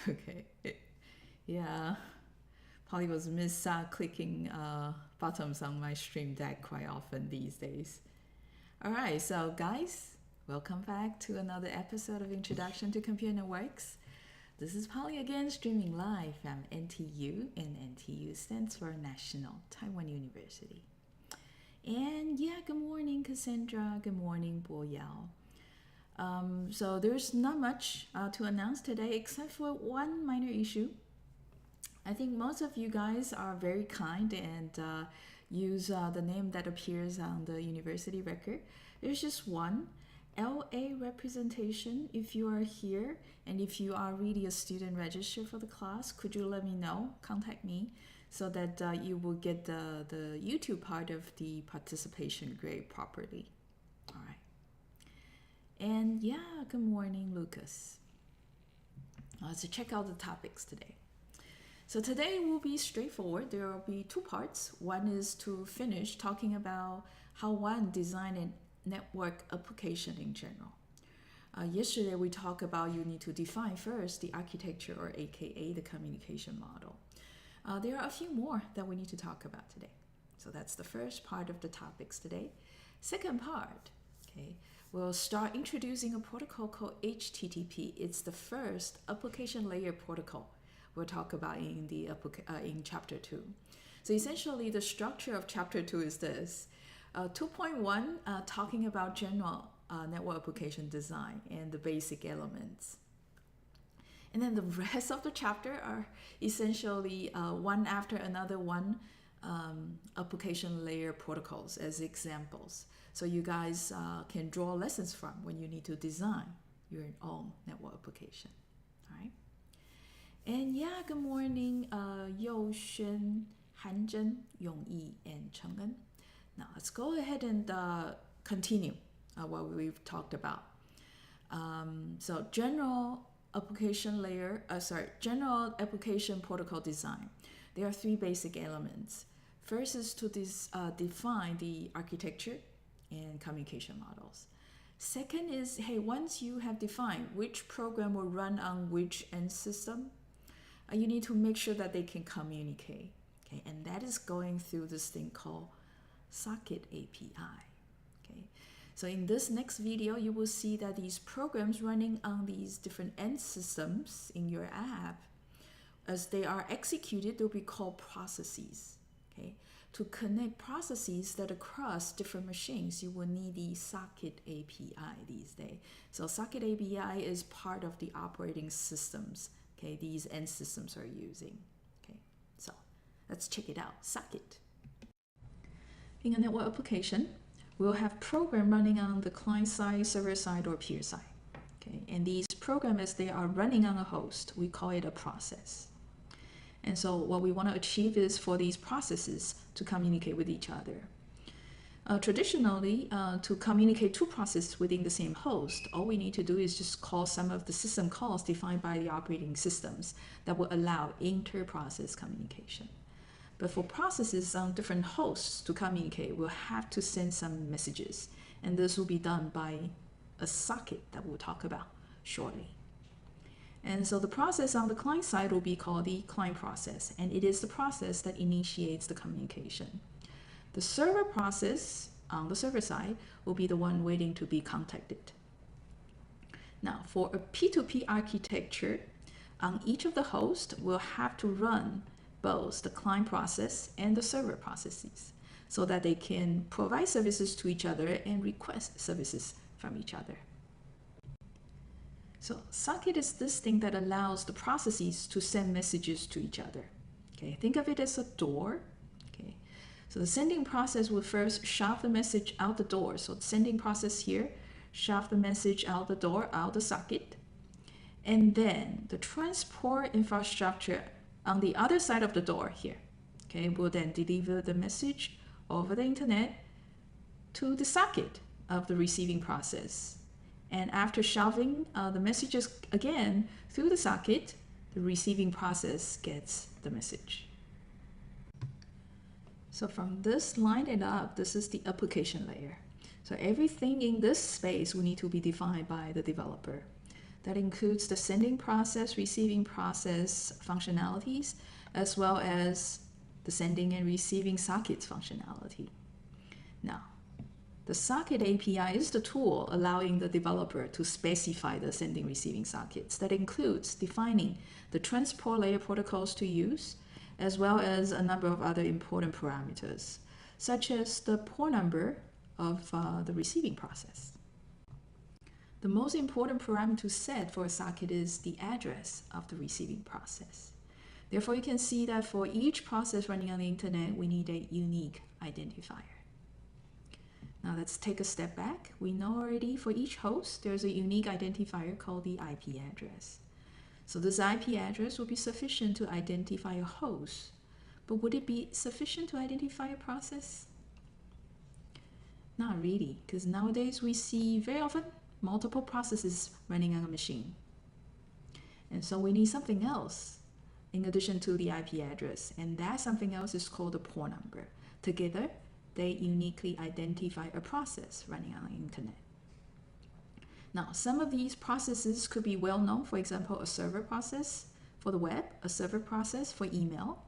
Okay. Yeah. Polly was miss clicking buttons on my stream deck quite often these days. All right, so guys, welcome back to another episode of Introduction to Computer Networks. This is Polly again, streaming live from NTU, and NTU stands for National Taiwan University. And yeah, good morning, Cassandra. Good morning, Bo Yao. So there's not much to announce today except for one minor issue. I think most of you guys are very kind and use the name that appears on the university record. There's just one LA representation. If you are here and if you are really a student registered for the class, could you let me know? Contact me so that you will get the YouTube part of the participation grade properly. All right. And yeah, good morning, Lucas. So check out the topics today. So today will be straightforward. There will be two parts. One is to finish talking about how one design a network application in general. Yesterday we talked about you need to define first the architecture, or AKA the communication model. There are a few more that we need to talk about today. So that's the first part of the topics today. Second part, okay, we'll start introducing a protocol called HTTP. It's the first application layer protocol we'll talk about in chapter 2. So essentially the structure of chapter 2 is this. 2.1 talking about general network application design and the basic elements. And then the rest of the chapter are essentially one after another one application layer protocols as examples. So you guys can draw lessons from when you need to design your own network application. All right. And yeah, good morning, Yo Xuan, Han Zhen, Yong Yi, and Cheng En. Now let's go ahead and continue what we've talked about. So general application protocol design. There are three basic elements. First is to define the architecture and communication models. Second is, hey, once you have defined which program will run on which end system, you need to make sure that they can communicate. Okay, and that is going through this thing called socket API. Okay, so in this next video, you will see that these programs running on these different end systems in your app, as they are executed, they'll be called processes. Okay, to connect processes that across different machines, you will need the socket API these days. So socket API is part of the operating systems. Okay, these end systems are using. Okay, so let's check it out. Socket. In a network application, we'll have program running on the client side, server side, or peer side. Okay, and these programs, as they are running on a host, we call it a process. And so what we want to achieve is for these processes to communicate with each other. Traditionally, to communicate two processes within the same host, all we need to do is just call some of the system calls defined by the operating systems that will allow inter-process communication. But for processes on different hosts to communicate, we'll have to send some messages. And this will be done by a socket that we'll talk about shortly. And so the process on the client side will be called the client process, and it is the process that initiates the communication. The server process on the server side will be the one waiting to be contacted. Now, for a P2P architecture, on each of the hosts, we'll have to run both the client process and the server processes so that they can provide services to each other and request services from each other. So socket is this thing that allows the processes to send messages to each other. Okay, think of it as a door. Okay, so the sending process will first shove the message out the door. So the sending process here, shove the message out the door, out the socket. And then the transport infrastructure on the other side of the door here, okay, will then deliver the message over the internet to the socket of the receiving process. And after shoving the messages again through the socket, the receiving process gets the message. So from this line and up, this is the application layer. So everything in this space will need to be defined by the developer. That includes the sending process, receiving process functionalities, as well as the sending and receiving sockets functionality. Now, the socket API is the tool allowing the developer to specify the sending receiving sockets. That includes defining the transport layer protocols to use, as well as a number of other important parameters, such as the port number of the receiving process. The most important parameter to set for a socket is the address of the receiving process. Therefore, you can see that for each process running on the internet, we need a unique identifier. Now let's take a step back. We know already for each host, there's a unique identifier called the IP address. So this IP address will be sufficient to identify a host, but would it be sufficient to identify a process? Not really, because nowadays we see very often multiple processes running on a machine. And so we need something else in addition to the IP address, and that something else is called the port number. Together, they uniquely identify a process running on the internet. Now, some of these processes could be well known, for example, a server process for the web, a server process for email.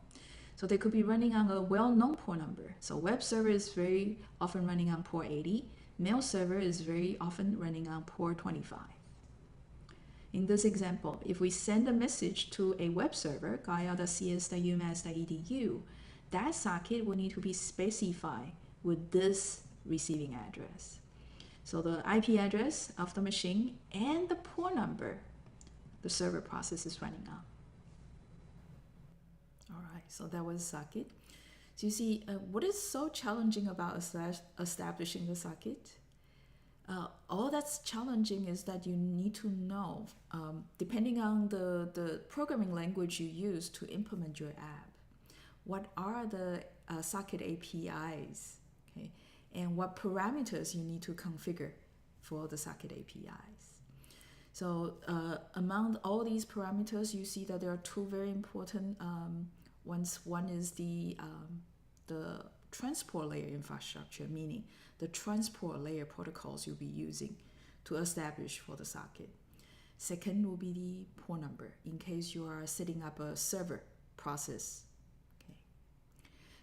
So they could be running on a well-known port number. So web server is very often running on port 80. Mail server is very often running on port 25. In this example, if we send a message to a web server, gaia.cs.umass.edu, that socket will need to be specified with this receiving address. So the IP address of the machine and the port number the server process is running on. All right, so that was socket. So you see, what is so challenging about establishing the socket? All that's challenging is that you need to know, depending on the programming language you use to implement your app, what are the socket APIs, okay? And what parameters you need to configure for the socket APIs. So among all these parameters, you see that there are two very important ones. One is the transport layer infrastructure, meaning the transport layer protocols you'll be using to establish for the socket. Second will be the port number in case you are setting up a server process. Okay.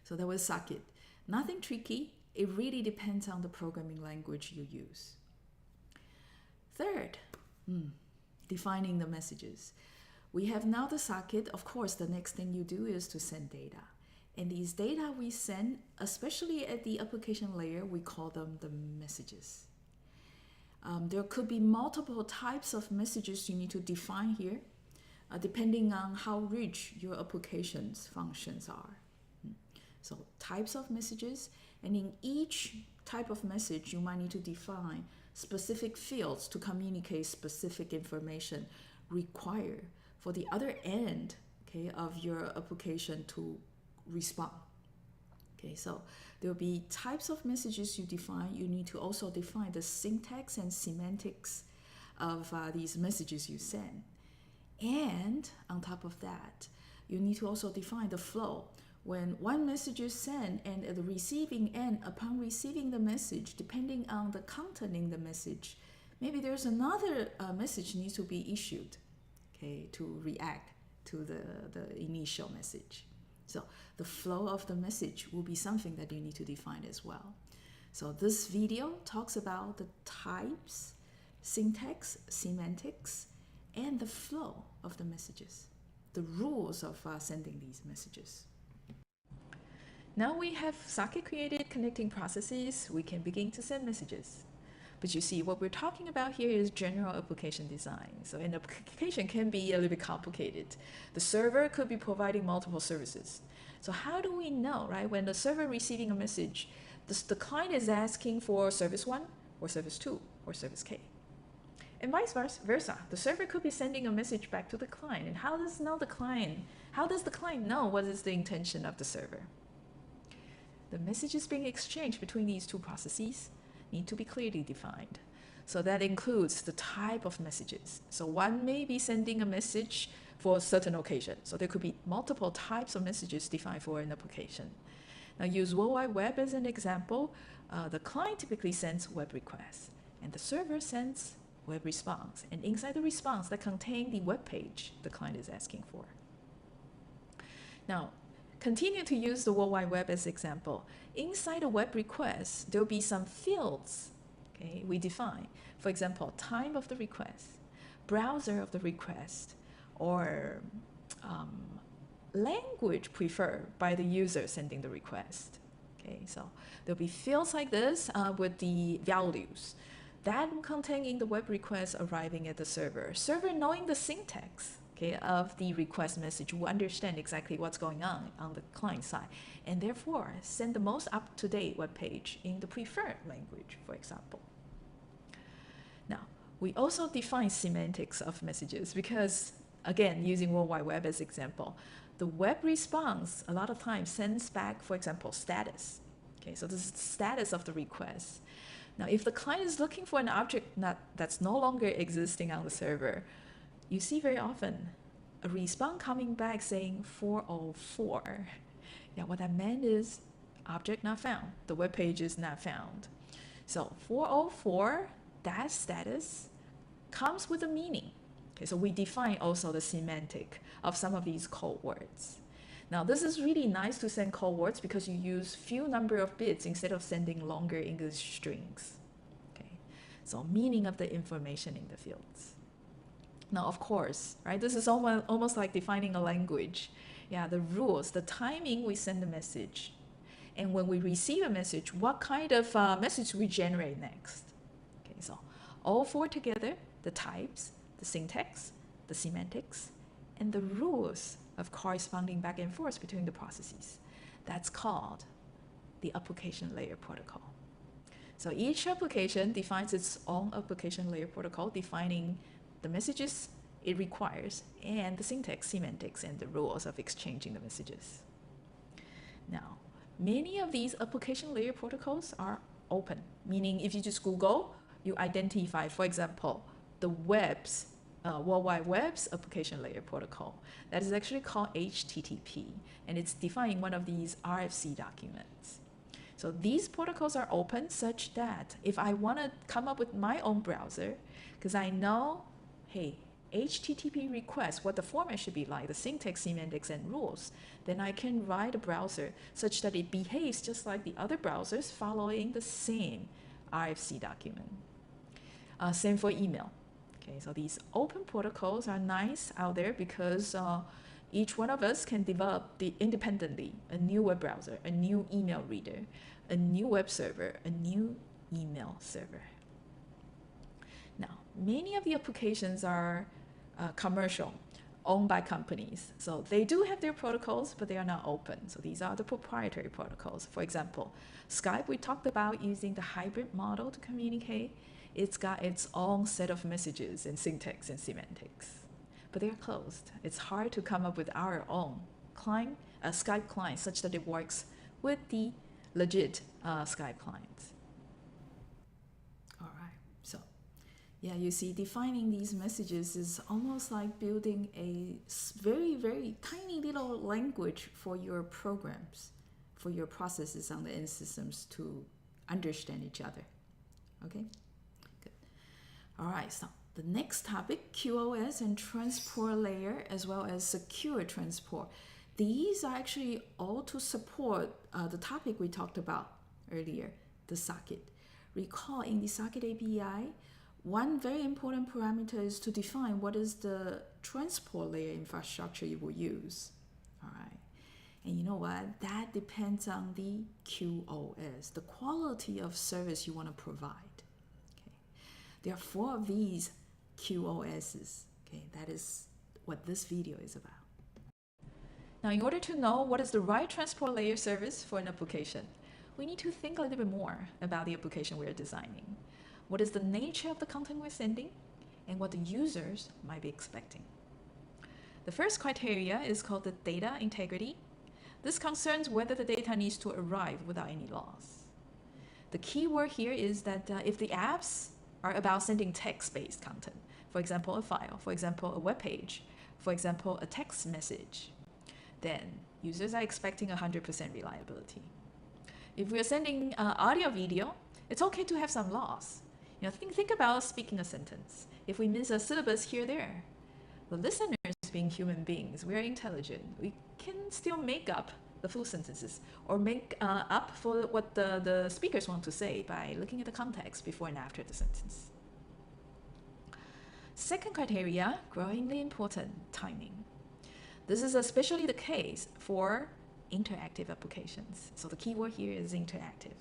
So that was socket. Nothing tricky. It really depends on the programming language you use. Third, defining the messages. We have now the socket. Of course, the next thing you do is to send data. And these data we send, especially at the application layer, we call them the messages. There could be multiple types of messages you need to define here, depending on how rich your application's functions are. So types of messages, and in each type of message, you might need to define specific fields to communicate specific information required for the other end, okay, of your application to respond. Okay, so there will be types of messages you define. You need to also define the syntax and semantics of these messages you send. And on top of that, you need to also define the flow. When one message is sent and at the receiving end, upon receiving the message, depending on the content in the message, maybe there's another message needs to be issued, okay, to react to the initial message. So the flow of the message will be something that you need to define as well. So this video talks about the types, syntax, semantics, and the flow of the messages, the rules of sending these messages. Now we have socket created connecting processes, we can begin to send messages. But you see, what we're talking about here is general application design. So an application can be a little bit complicated. The server could be providing multiple services. So how do we know, right? When the server receiving a message, the client is asking for service 1 or service 2 or service K. And vice versa. The server could be sending a message back to the client. And how does the client know what is the intention of the server? The messages being exchanged between these two processes need to be clearly defined. So that includes the type of messages. So one may be sending a message for a certain occasion. So there could be multiple types of messages defined for an application. Now use World Wide Web as an example. The client typically sends web requests and the server sends web response. And inside the response that contain the web page the client is asking for. Now, continue to use the World Wide Web as example. Inside a web request, there'll be some fields, okay, we define. For example, time of the request, browser of the request, or language preferred by the user sending the request. Okay, so there'll be fields like this with the values that will contain in the web request arriving at the server. Server knowing the syntax, okay, of the request message will understand exactly what's going on the client side, and therefore send the most up-to-date web page in the preferred language, for example. Now, we also define semantics of messages because, again, using World Wide Web as example, the web response a lot of times sends back, for example, status. Okay, so this is the status of the request. Now, if the client is looking for an object that's no longer existing on the server, you see very often a response coming back saying 404. Yeah, what that meant is object not found. The web page is not found. So 404, that status comes with a meaning. Okay, so we define also the semantic of some of these code words. Now, this is really nice to send code words because you use few number of bits instead of sending longer English strings. Okay, so meaning of the information in the fields. Now, of course, right, this is almost like defining a language. Yeah, the rules, the timing we send the message, and when we receive a message, what kind of message we generate next. Okay, so all four together, the types, the syntax, the semantics, and the rules of corresponding back and forth between the processes. That's called the application layer protocol. So each application defines its own application layer protocol, defining the messages it requires and the syntax, semantics, and the rules of exchanging the messages. Now, many of these application layer protocols are open, meaning if you just Google, you identify, for example, the web's World Wide Web's application layer protocol. That is actually called HTTP, and it's defined in one of these RFC documents. So these protocols are open such that if I want to come up with my own browser, because I know, hey, HTTP request, what the format should be like, the syntax, semantics, and rules, then I can write a browser such that it behaves just like the other browsers following the same RFC document. Same for email. Okay, so these open protocols are nice out there because each one of us can develop independently a new web browser, a new email reader, a new web server, a new email server. Now, many of the applications are commercial, owned by companies. So they do have their protocols, but they are not open. So these are the proprietary protocols. For example, Skype, we talked about using the hybrid model to communicate. It's got its own set of messages and syntax and semantics, but they're closed. It's hard to come up with our own client, Skype client, such that it works with the legit Skype clients. All right, so yeah, you see, defining these messages is almost like building a very, very tiny little language for your programs, for your processes on the end systems to understand each other. Okay? All right, so the next topic, QoS and transport layer, as well as secure transport. These are actually all to support the topic we talked about earlier, the socket. Recall in the socket API, one very important parameter is to define what is the transport layer infrastructure you will use. All right, and you know what? That depends on the QoS, the quality of service you want to provide. There are 4 of these QoSs. Okay, that is what this video is about. Now, in order to know what is the right transport layer service for an application, we need to think a little bit more about the application we are designing. What is the nature of the content we're sending, and what the users might be expecting. The first criteria is called the data integrity. This concerns whether the data needs to arrive without any loss. The key word here is that if the apps are about sending text-based content, for example, a file, for example, a web page, for example, a text message, then users are expecting 100% reliability. If we're sending audio video, it's okay to have some loss. Think about speaking a sentence. If we miss a syllabus here or there, the listeners being human beings, we are intelligent. We can still make up the full sentences or make up for what the speakers want to say by looking at the context before and after the sentence. Second criteria, growingly important, timing. This is especially the case for interactive applications. So the keyword here is interactive.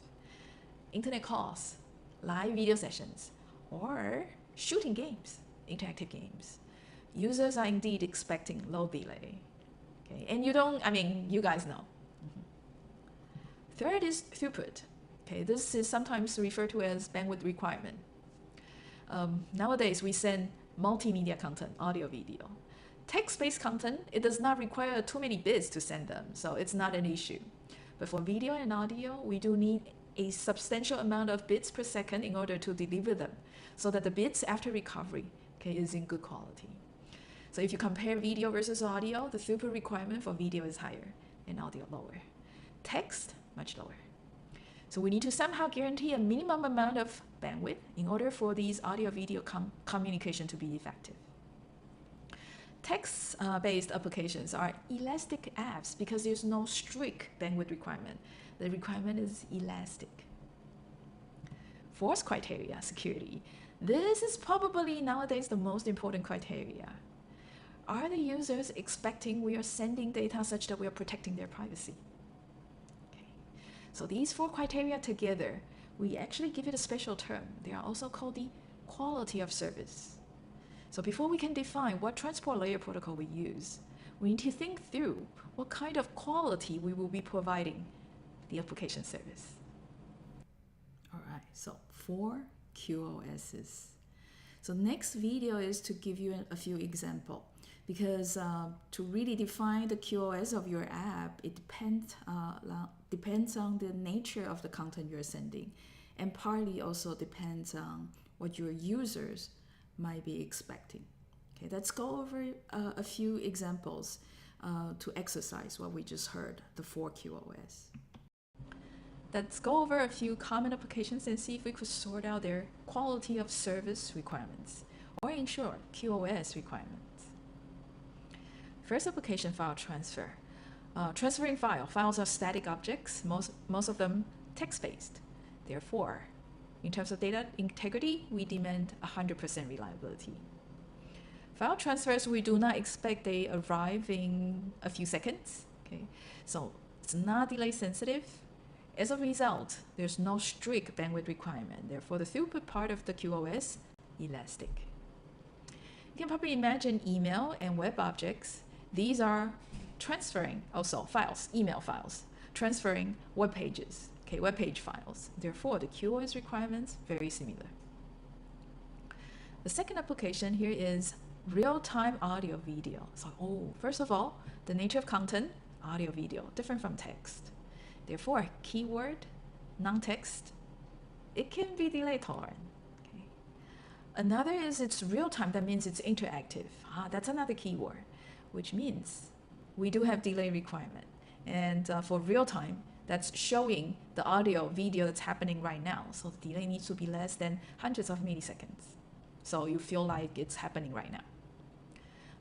Internet calls, live video sessions, or shooting games, interactive games. Users are indeed expecting low delay. Okay, and you guys know. Third is throughput. Okay, this is sometimes referred to as bandwidth requirement. Nowadays, we send multimedia content, audio, video. Text-based content, it does not require too many bits to send them, so it's not an issue. But for video and audio, we do need a substantial amount of bits per second in order to deliver them, so that the bits after recovery, okay, is in good quality. So if you compare video versus audio, the throughput requirement for video is higher and audio lower. Text, much lower. So we need to somehow guarantee a minimum amount of bandwidth in order for these audio-video communication to be effective. Text-based applications are elastic apps because there's no strict bandwidth requirement. The requirement is elastic. Fourth criteria, security. This is probably nowadays the most important criteria. Are the users expecting we are sending data such that we are protecting their privacy? Okay. So these four criteria together, we actually give it a special term. They are also called the quality of service. So before we can define what transport layer protocol we use, we need to think through what kind of quality we will be providing the application service. All right, so 4 QoSs. So next video is to give you a few examples, because to really define the QoS of your app, it depends on the nature of the content you're sending, and partly also depends on what your users might be expecting. Okay, let's go over a few examples to exercise what we just heard, the 4 QoS. Let's go over a few common applications and see if we could sort out their quality of service requirements, or in short, QoS requirements. First application, file transfer. Transferring files are static objects, most of them text-based. Therefore, in terms of data integrity, we demand 100% reliability. File transfers, we do not expect they arrive in a few seconds. Okay, so it's not delay sensitive. As a result, there's no strict bandwidth requirement. Therefore, the throughput part of the QoS, elastic. You can probably imagine email and web objects. These are transferring also files, email files, transferring web pages. Okay, web page files. Therefore, the QoS requirements very similar. The second application here is real-time audio video. So, first of all, the nature of content, audio video, different from text. Therefore, keyword, non-text, it can be delay tolerant. Okay. Another is it's real-time. That means it's interactive. That's another keyword, which means we do have delay requirement. And for real-time, that's showing the audio, video that's happening right now. So the delay needs to be less than hundreds of milliseconds. So you feel like it's happening right now.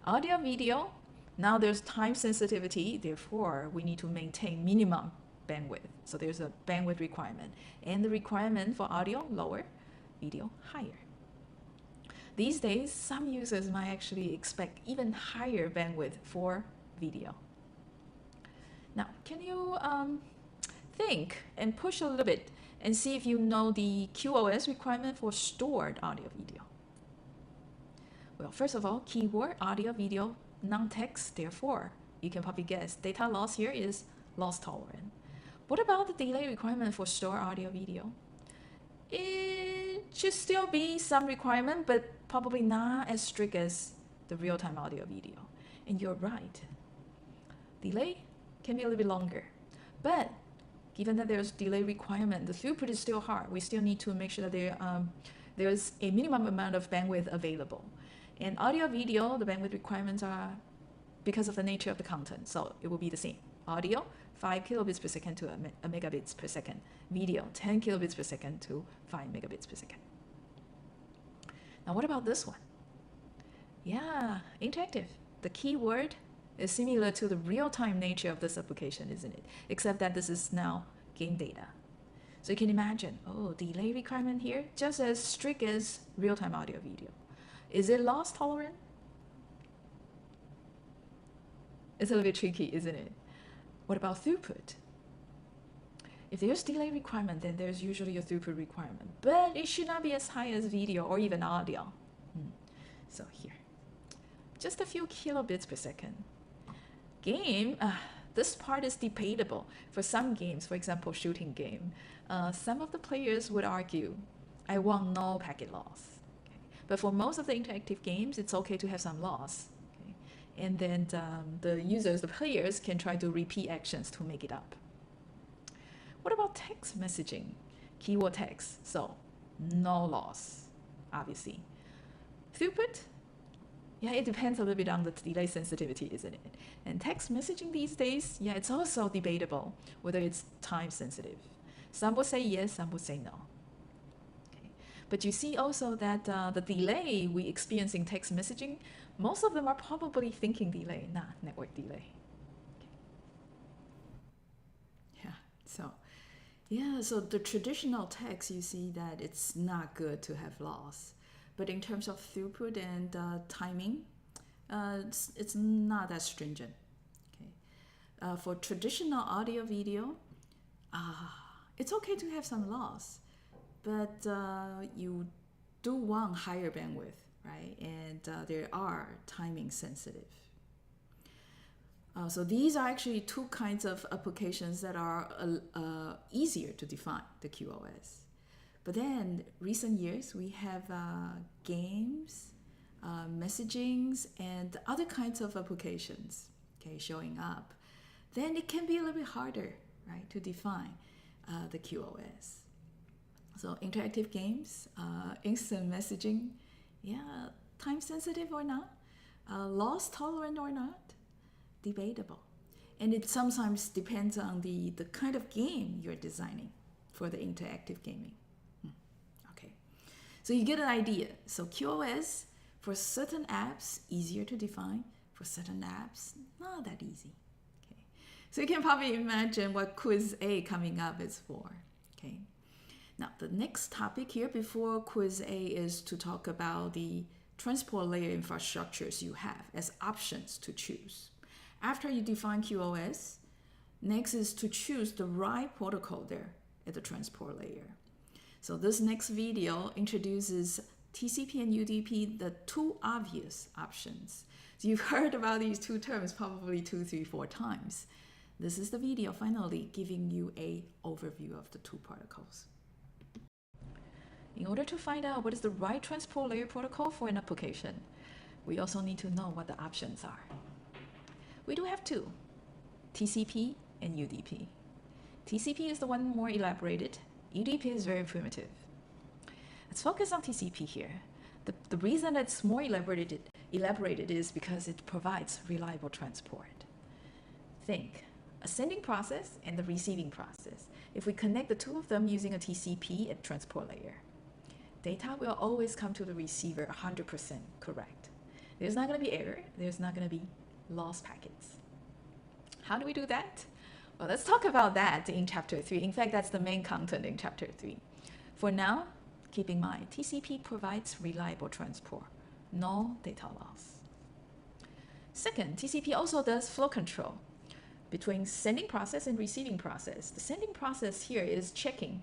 Audio, video, now there's time sensitivity. Therefore, we need to maintain minimum bandwidth. So there's a bandwidth requirement. And the requirement for audio, lower, video, higher. These days, some users might actually expect even higher bandwidth for video. Now, can you think and push a little bit and see if you know the QoS requirement for stored audio video? Well, first of all, keyword, audio, video, non-text. Therefore, you can probably guess data loss here is loss tolerant. What about the delay requirement for stored audio video? It should still be some requirement, but probably not as strict as the real-time audio video. And you're right. Delay can be a little bit longer. But given that there's delay requirement, the throughput is still hard. We still need to make sure that there's a minimum amount of bandwidth available. And audio video, the bandwidth requirements are because of the nature of the content. So it will be the same. Audio, 5 kilobits per second to a megabits per second. Video, 10 kilobits per second to 5 megabits per second. Now, what about this one? Yeah, interactive. The key word is similar to the real-time nature of this application, isn't it? Except that this is now game data. So you can imagine, oh, delay requirement here, just as strict as real-time audio video. Is it loss tolerant? It's a little bit tricky, isn't it? What about throughput? If there's delay requirement, then there's usually a throughput requirement, but it should not be as high as video or even audio. So here, just a few kilobits per second. Game, this part is debatable. For some games, for example, shooting game, some of the players would argue, I want no packet loss. Okay? But for most of the interactive games, it's okay to have some loss. Okay? And then the users, the players, can try to repeat actions to make it up. What about text messaging? Keyword text, so no loss, obviously. Throughput? Yeah, it depends a little bit on the delay sensitivity, isn't it? And text messaging these days, yeah, it's also debatable whether it's time sensitive. Some would say yes, some would say no. Okay. But you see also that the delay we experience in text messaging, most of them are probably thinking delay, not network delay. Okay. Yeah, so the traditional text, you see that it's not good to have loss. But in terms of throughput and timing, it's not that stringent. Okay. For traditional audio video, it's okay to have some loss, but you do want higher bandwidth, right? And there are timing sensitive. So these are actually two kinds of applications that are easier to define, the QoS. But then recent years, we have games, messagings, and other kinds of applications, okay, showing up. Then it can be a little bit harder, right, to define the QoS. So interactive games, instant messaging, yeah, time sensitive or not, loss tolerant or not, debatable. And it sometimes depends on the kind of game you're designing for the interactive gaming. Okay, so you get an idea. So QoS, for certain apps, easier to define. For certain apps, not that easy. Okay, so you can probably imagine what quiz A coming up is for. Okay, now the next topic here before quiz A is to talk about the transport layer infrastructures you have as options to choose. After you define QoS, next is to choose the right protocol there at the transport layer. So this next video introduces TCP and UDP, the two obvious options. So you've heard about these two terms probably 2, 3, 4 times. This is the video finally giving you an overview of the two protocols. In order to find out what is the right transport layer protocol for an application, we also need to know what the options are. We do have two, TCP and UDP. TCP is the one more elaborated. UDP is very primitive. Let's focus on TCP here. The reason it's more elaborated is because it provides reliable transport. Think, a sending process and the receiving process. If we connect the two of them using a TCP at transport layer, data will always come to the receiver 100% correct. There's not going to be error. There's not going to be lost packets. How do we do that? Well, let's talk about that in chapter 3. In fact, that's the main content in chapter 3. For now, keep in mind, TCP provides reliable transport, no data loss. Second, TCP also does flow control between sending process and receiving process. The sending process here is checking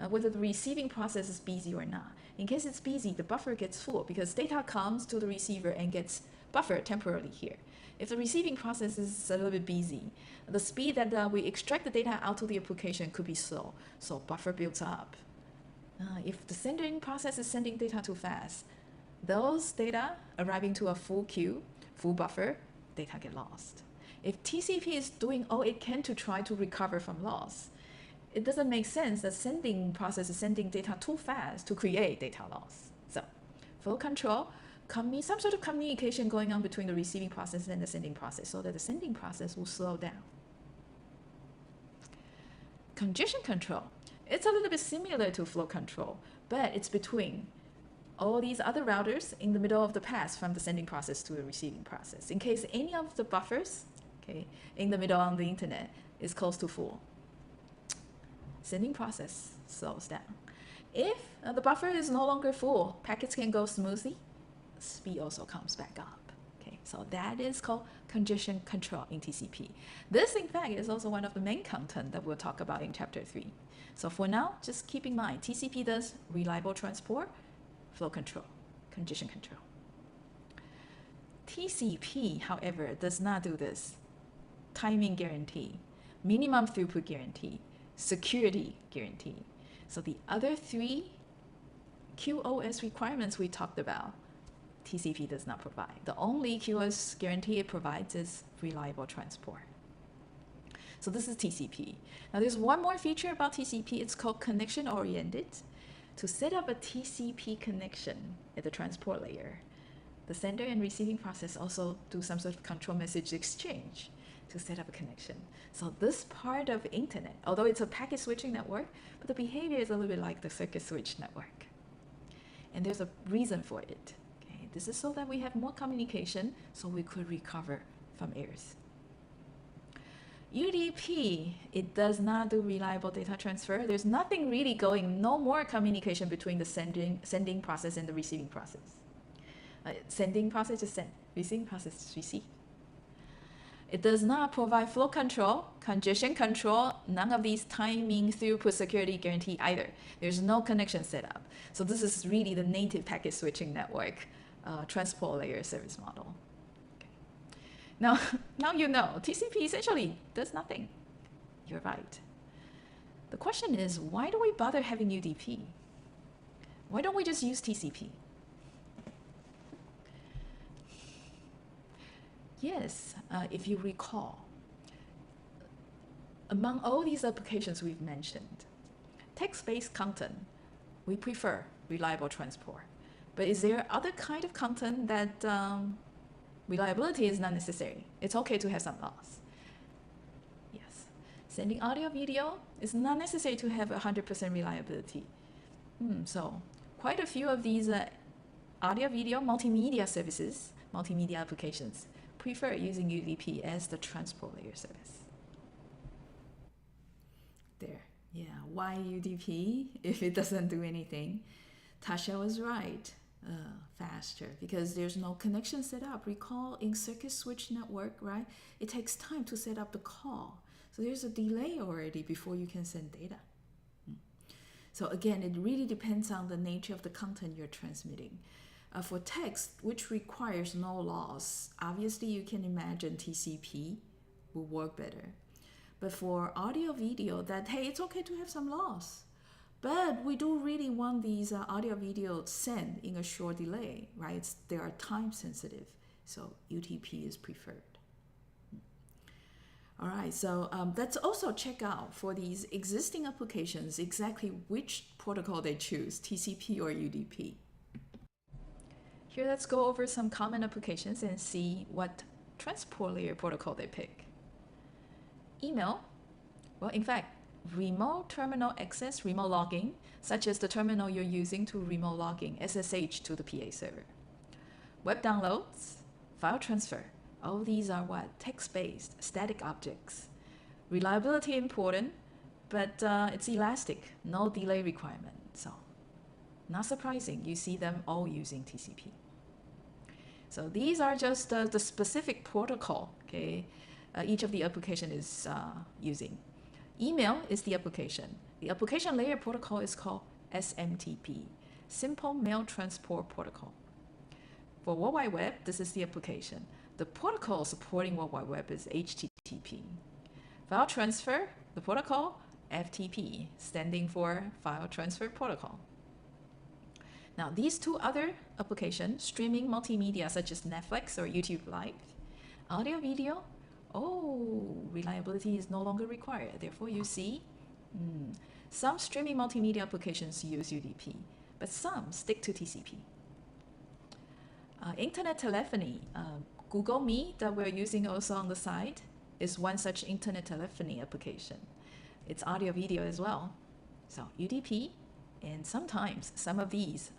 whether the receiving process is busy or not. In case it's busy, the buffer gets full because data comes to the receiver and gets buffered temporarily here. If the receiving process is a little bit busy, the speed that we extract the data out to the application could be slow, so buffer builds up. If the sending process is sending data too fast, those data arriving to a full queue, full buffer, data get lost. If TCP is doing all it can to try to recover from loss, it doesn't make sense that sending process is sending data too fast to create data loss. So, flow control, some sort of communication going on between the receiving process and the sending process so that the sending process will slow down. Congestion control, it's a little bit similar to flow control, but it's between all these other routers in the middle of the path from the sending process to the receiving process, in case any of the buffers, okay, in the middle on the internet is close to full. Sending process slows down. If the buffer is no longer full, packets can go smoothly, speed also comes back up. Okay, so that is called congestion control in TCP. This, in fact, is also one of the main content that we'll talk about in chapter 3. So for now, just keep in mind, TCP does reliable transport, flow control, congestion control. TCP, however, does not do this. Timing guarantee, minimum throughput guarantee, security guarantee. So the other 3 QoS requirements we talked about, TCP does not provide. The only QoS guarantee it provides is reliable transport. So this is TCP. Now there's one more feature about TCP. It's called connection oriented. To set up a TCP connection at the transport layer, the sender and receiving process also do some sort of control message exchange to set up a connection. So this part of internet, although it's a packet switching network, but the behavior is a little bit like the circuit switch network. And there's a reason for it. Okay? This is so that we have more communication, so we could recover from errors. UDP, it does not do reliable data transfer. There's nothing really going, no more communication between the sending process and the receiving process. Sending process is send, receiving process is receive. It does not provide flow control, congestion control, none of these timing, throughput, security guarantee either. There's no connection set up. So this is really the native packet switching network transport layer service model. Now you know, TCP essentially does nothing. You're right. The question is, why do we bother having UDP? Why don't we just use TCP? Yes, if you recall, among all these applications we've mentioned, text-based content, we prefer reliable transport. But is there other kind of content that reliability is not necessary? It's okay to have some loss. Yes. Sending audio video is not necessary to have 100% reliability. So quite a few of these audio video multimedia services, multimedia applications, prefer using UDP as the transport layer service. There. Yeah, why UDP if it doesn't do anything? Tasha was right. Faster, because there's no connection set up. Recall in circuit switch network, right? It takes time to set up the call. So there's a delay already before you can send data. So again, it really depends on the nature of the content you're transmitting. For text, which requires no loss, obviously you can imagine TCP will work better. But for audio video, that, hey, it's okay to have some loss. But we do really want these audio video sent in a short delay, right? They are time sensitive, so UDP is preferred. All right, so let's also check out for these existing applications exactly which protocol they choose, TCP or UDP. Here, let's go over some common applications and see what transport layer protocol they pick. Email, well, in fact, remote terminal access, remote logging, such as the terminal you're using to remote logging SSH to the PA server. Web downloads, file transfer, all these are what? Text-based, static objects. Reliability important, but it's elastic, no delay requirement. So, not surprising, you see them all using TCP. So these are just the specific protocol, okay? Each of the application is using. Email is the application. The application layer protocol is called SMTP, Simple Mail Transport Protocol. For World Wide Web, this is the application. The protocol supporting World Wide Web is HTTP. File transfer, the protocol, FTP, standing for File Transfer Protocol. Now, these two other applications, streaming multimedia such as Netflix or YouTube Live, audio video, reliability is no longer required. Therefore, you see, some streaming multimedia applications use UDP, but some stick to TCP. Internet telephony, Google Meet that we're using also on the side is one such internet telephony application. It's audio video as well. So UDP, And sometimes some of these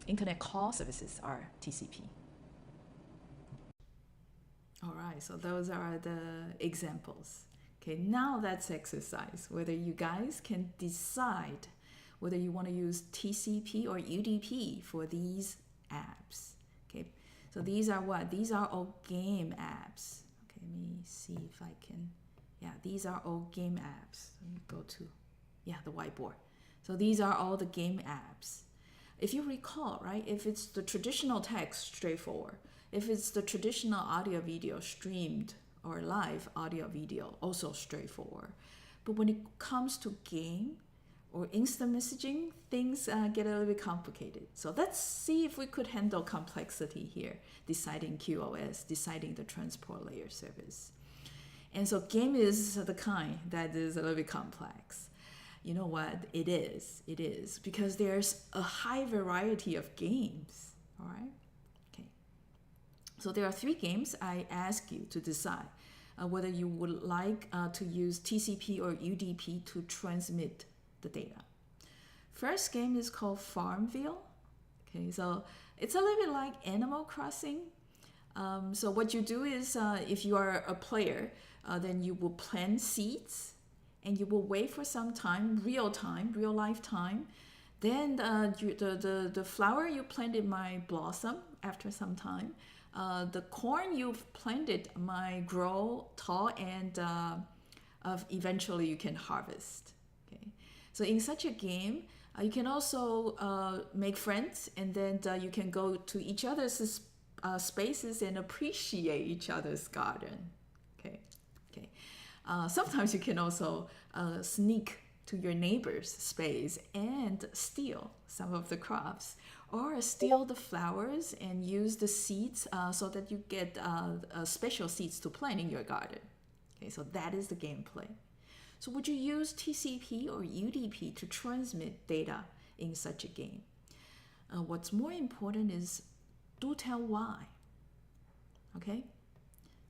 internet call services are TCP. All right, so those are the examples. Okay, now let's exercise whether you guys can decide whether you want to use TCP or UDP for these apps. Okay, so these are what? These are all game apps. Okay, let me see if I can. Yeah, these are all game apps. Let me go to, the whiteboard. So these are all the game apps. If you recall, right, if it's the traditional text, straightforward. If it's the traditional audio video streamed or live audio video, also straightforward. But when it comes to game or instant messaging, things get a little bit complicated. So let's see if we could handle complexity here, deciding QoS, deciding the transport layer service. And so game is the kind that is a little bit complex. You know what? It is, because there's a high variety of games, all right? So there are 3 games. I ask you to decide whether you would like to use TCP or UDP to transmit the data. First game is called Farmville. Okay, so it's a little bit like Animal Crossing. So what you do is if you are a player, then you will plant seeds and you will wait for some time, real life time. Then the flower you planted might blossom after some time. The corn you've planted might grow tall and eventually you can harvest. Okay, so in such a game, you can also make friends, and then you can go to each other's spaces and appreciate each other's garden. Okay. Sometimes you can also sneak to your neighbor's space and steal some of the crops, or steal the flowers and use the seeds so that you get special seeds to plant in your garden. Okay, so that is the gameplay. So would you use TCP or UDP to transmit data in such a game? What's more important is do tell why. Okay,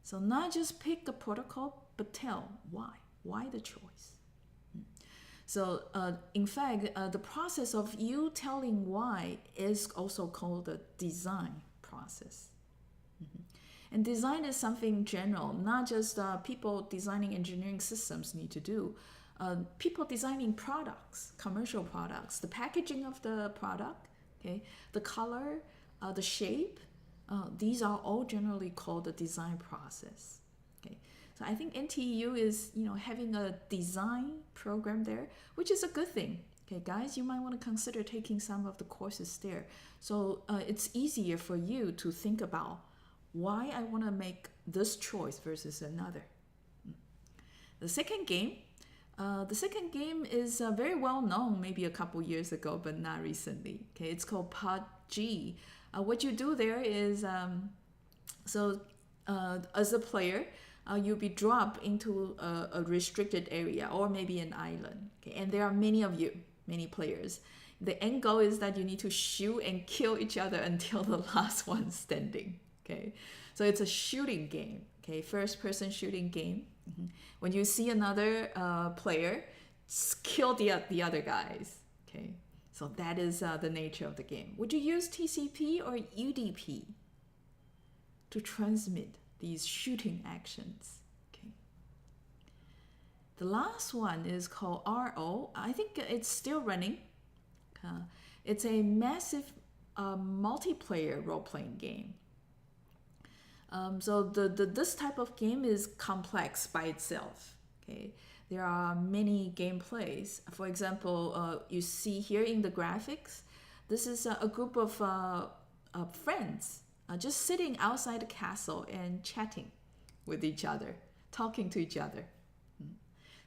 so not just pick the protocol, but tell why. Why the choice? So in fact, the process of you telling why is also called the design process. And design is something general, not just people designing engineering systems need to do. People designing products, commercial products, the packaging of the product, okay, the color, the shape, these are all generally called the design process. Okay. So I think NTU is, having a design program there, which is a good thing. Okay, guys, you might want to consider taking some of the courses there. So it's easier for you to think about why I want to make this choice versus another. The second game is very well known, maybe a couple years ago, but not recently. Okay, it's called PUBG. What you do there is, as a player, you'll be dropped into a restricted area or maybe an island. Okay? And there are many players. The end goal is that you need to shoot and kill each other until the last one standing. Okay, so it's a shooting game. Okay, first-person shooting game. When you see another player, kill the other guys. Okay, so that is the nature of the game. Would you use TCP or UDP to transmit these shooting actions? Okay. The last one is called RO. I think it's still running. It's a massive multiplayer role-playing game. So this type of game is complex by itself. Okay, there are many gameplays. For example, you see here in the graphics, this is a group of friends just sitting outside the castle and chatting with each other, talking to each other.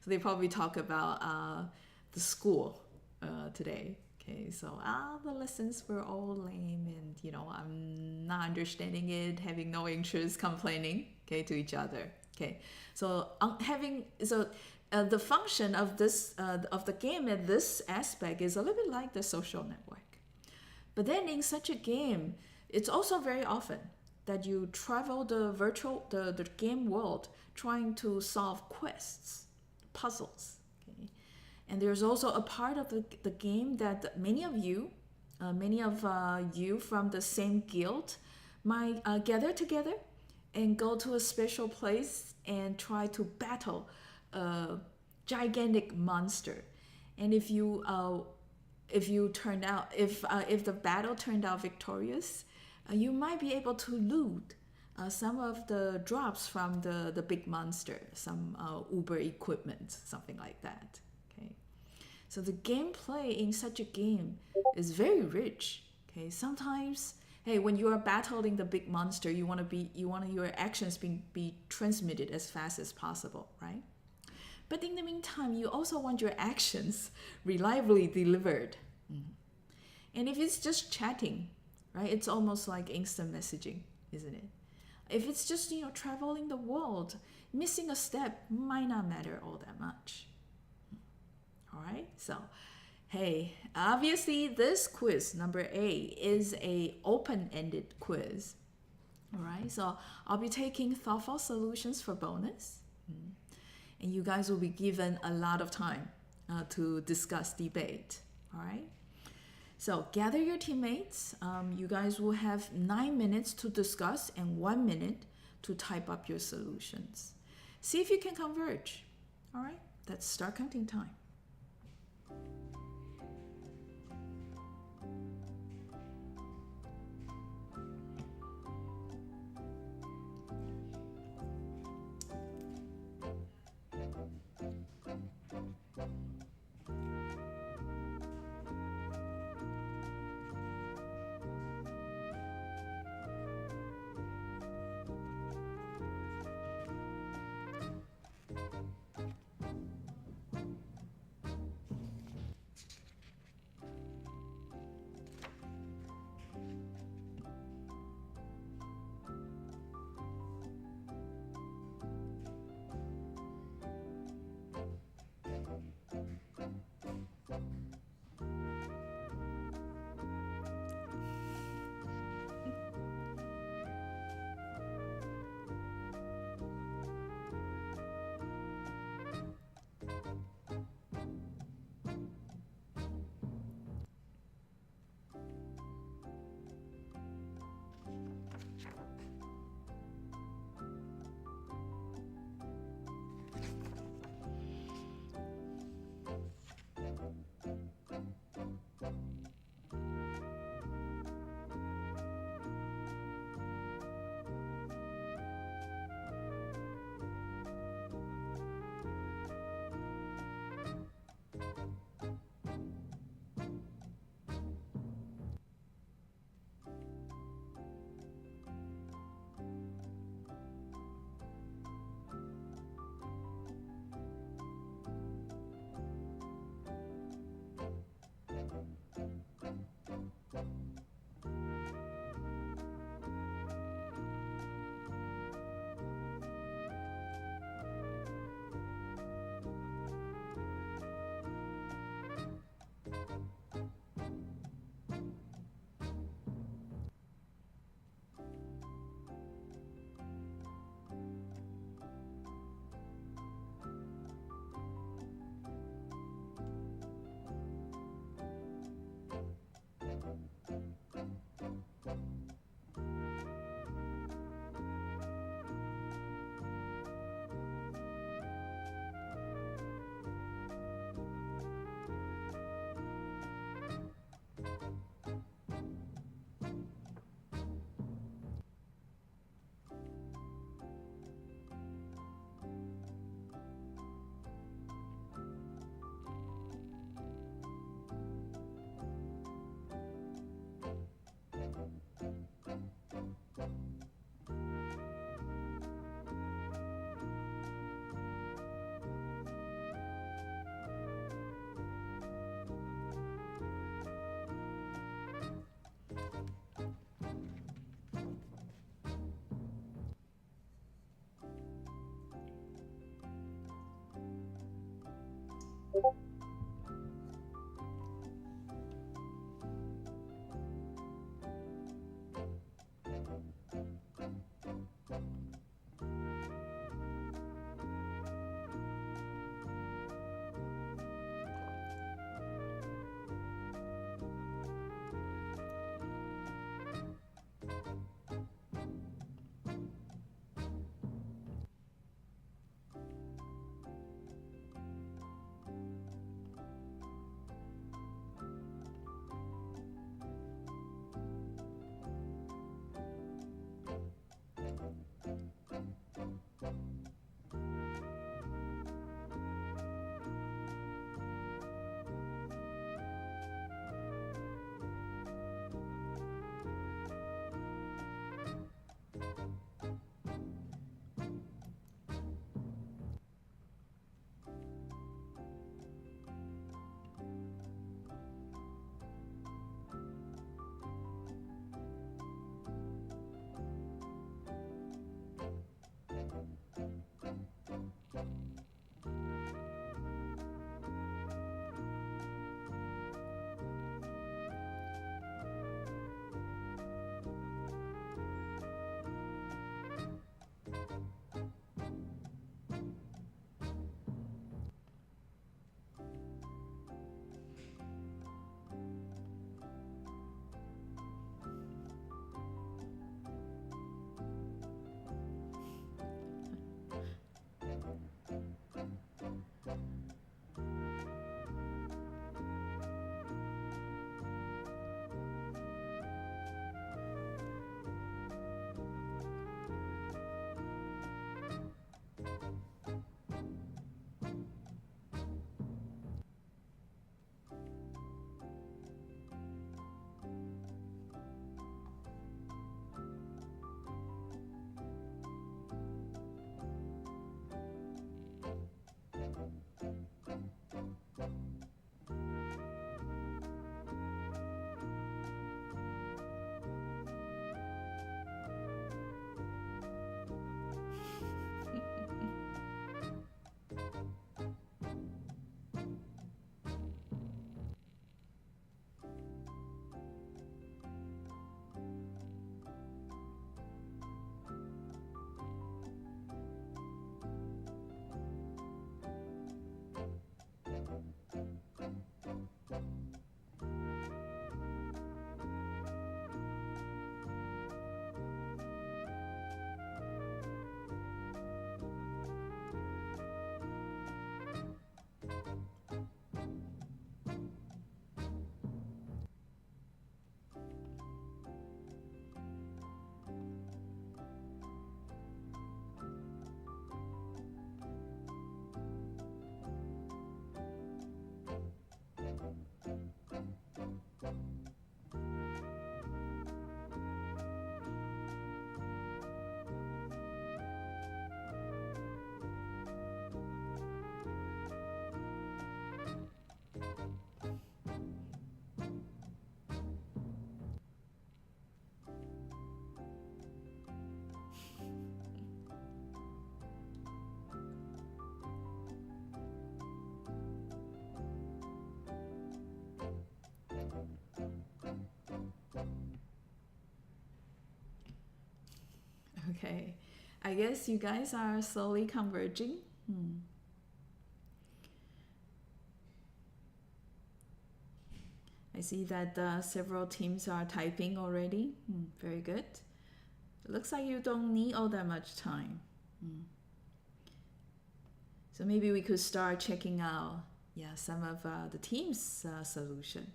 So they probably talk about the school today. Okay, so the lessons were all lame, and I'm not understanding it, having no interest, complaining, okay, to each other. Okay, so the function of this of the game at this aspect is a little bit like the social network. But then in such a game, it's also very often that you travel the game world trying to solve quests, puzzles. Okay? And there's also a part of the game that many of you from the same guild might gather together and go to a special place and try to battle a gigantic monster. And if the battle turned out victorious, you might be able to loot some of the drops from the big monster, some Uber equipment, something like that. Okay, so the gameplay in such a game is very rich. Okay, sometimes, hey, when you are battling the big monster, you want your actions be transmitted as fast as possible, right? But in the meantime, you also want your actions reliably delivered. And if it's just chatting, right, it's almost like instant messaging, isn't it? If it's just, traveling the world, missing a step might not matter all that much. All right, so hey, obviously this quiz, number 8, is a open-ended quiz. All right, so I'll be taking thoughtful solutions for bonus. And you guys will be given a lot of time to discuss, debate. All right, so gather your teammates. You guys will have 9 minutes to discuss and 1 minute to type up your solutions. See if you can converge. All right, let's start counting time. Okay. I guess you guys are slowly converging. I see that several teams are typing already. Very good. It looks like you don't need all that much time. So maybe we could start checking out, some of the team's solution.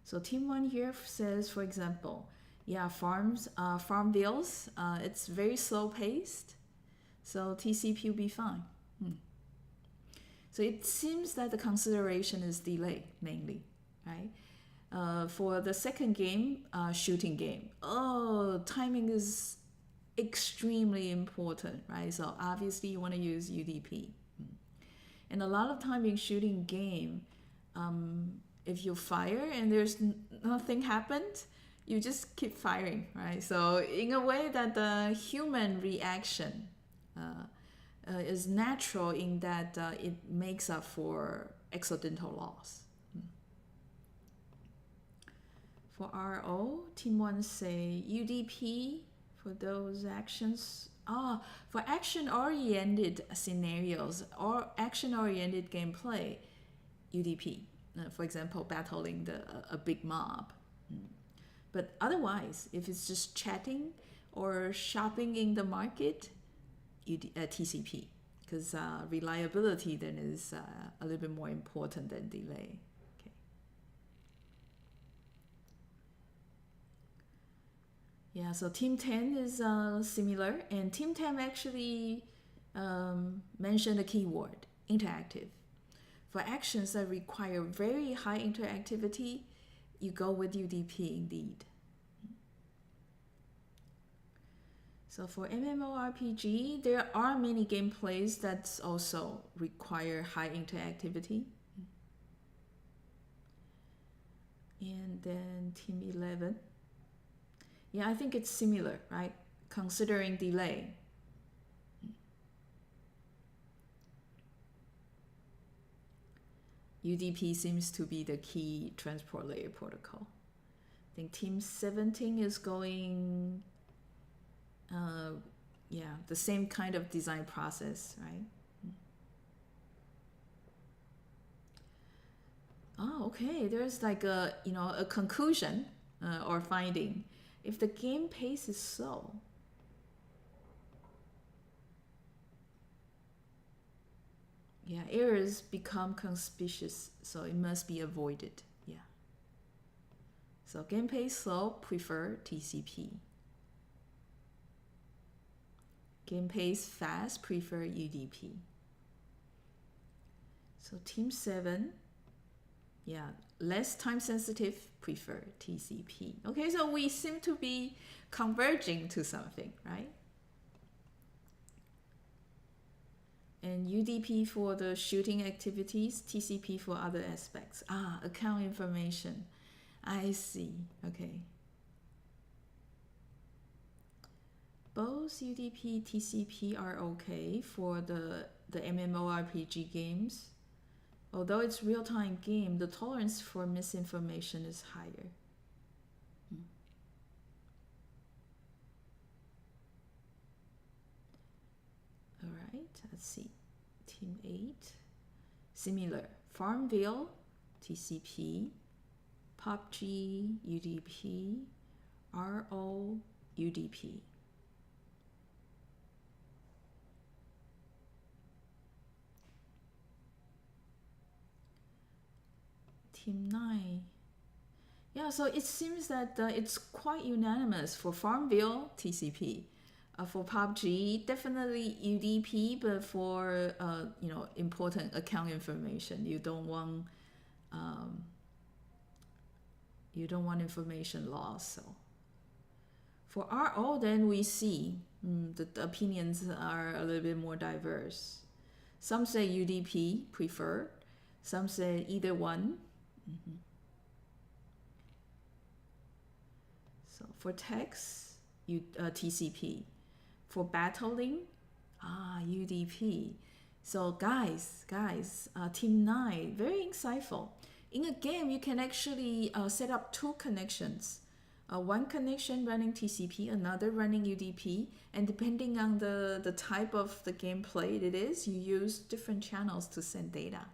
So team one here says, for example, farm bills. It's very slow paced, so TCP will be fine. So it seems that the consideration is delay mainly, right? For the second game, shooting game, timing is extremely important, right? So obviously you want to use UDP. And a lot of time in shooting game, if you fire and there's nothing happened, you just keep firing, right? So in a way that the human reaction is natural in that it makes up for accidental loss. For RO, team one say UDP for those actions. For action-oriented scenarios or action-oriented gameplay, UDP. For example, battling a big mob. But otherwise, if it's just chatting or shopping in the market, TCP. Because reliability then is a little bit more important than delay. Yeah, so Team 10 is similar, and Team 10 actually mentioned a keyword, interactive. For actions that require very high interactivity, you go with UDP indeed. So for MMORPG, there are many gameplays that also require high interactivity. And then Team 11. Yeah, I think it's similar, right? Considering delay. UDP seems to be the key transport layer protocol. I think Team 17 is going, the same kind of design process, right? Oh, okay. There's like a conclusion or finding. If the game pace is slow, errors become conspicuous, so it must be avoided. So game pace slow, prefer TCP. Game pace fast, prefer UDP. So Team 7, less time sensitive, prefer TCP. Okay, so we seem to be converging to something, right? And UDP for the shooting activities, TCP for other aspects. Account information. I see. Okay. Both UDP, TCP are okay for the MMORPG games. Although it's real-time game, the tolerance for misinformation is higher. All right, let's see. Team 8, similar. Farmville, TCP, PUBG, UDP, RO, UDP. Team 9. Yeah, so it seems that it's quite unanimous for Farmville, TCP. For PUBG, definitely UDP, but for important account information, you don't want information loss. So for RO, then we see the opinions are a little bit more diverse. Some say UDP preferred, some say either one. So for text, TCP. For battling, UDP. So guys, Team 9, very insightful. In a game, you can actually set up 2 connections one connection running TCP, another running UDP, and depending on the type of the game played it is, you use different channels to send data.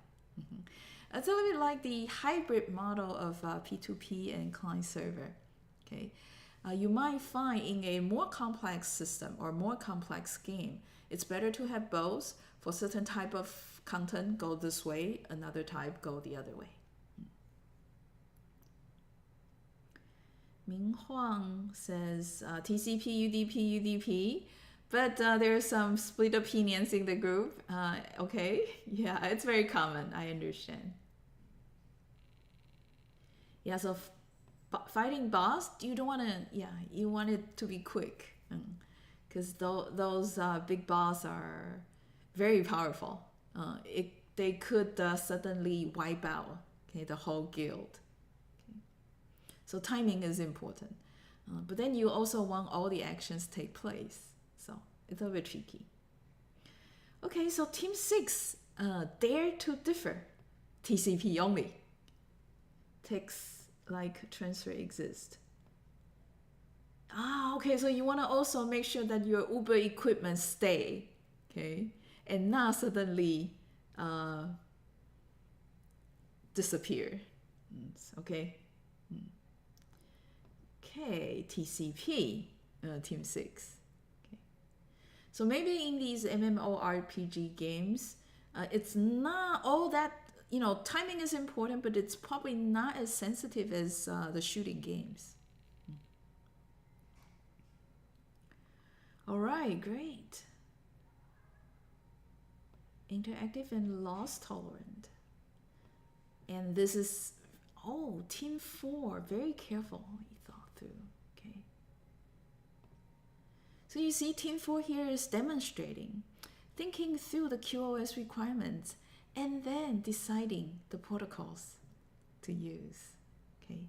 It's a little bit like the hybrid model of P2P and client server. Okay, you might find in a more complex system or more complex game, it's better to have both. For certain type of content, go this way, another type, go the other way. Ming Huang says TCP, UDP, UDP, but there are some split opinions in the group. Okay, yeah, it's very common, I understand. Yeah, so fighting boss, you don't want to, yeah, you want it to be quick. Because those big boss are very powerful. They could suddenly wipe out, okay, the whole guild. Okay. So timing is important. But then you also want all the actions take place. So it's a bit tricky. Okay, so Team 6, dare to differ. TCP only. Text like transfer exist. Okay, so you want to also make sure that your Uber equipment stay, okay, and not suddenly disappear. Okay. Okay, TCP, Team 6. Okay. So maybe in these MMORPG games, it's not all that, timing is important, but it's probably not as sensitive as the shooting games. All right, great. Interactive and loss tolerant. And this is, Team 4, very careful, he thought through, okay. So you see, Team 4 here is demonstrating, thinking through the QoS requirements, and then deciding the protocols to use, okay.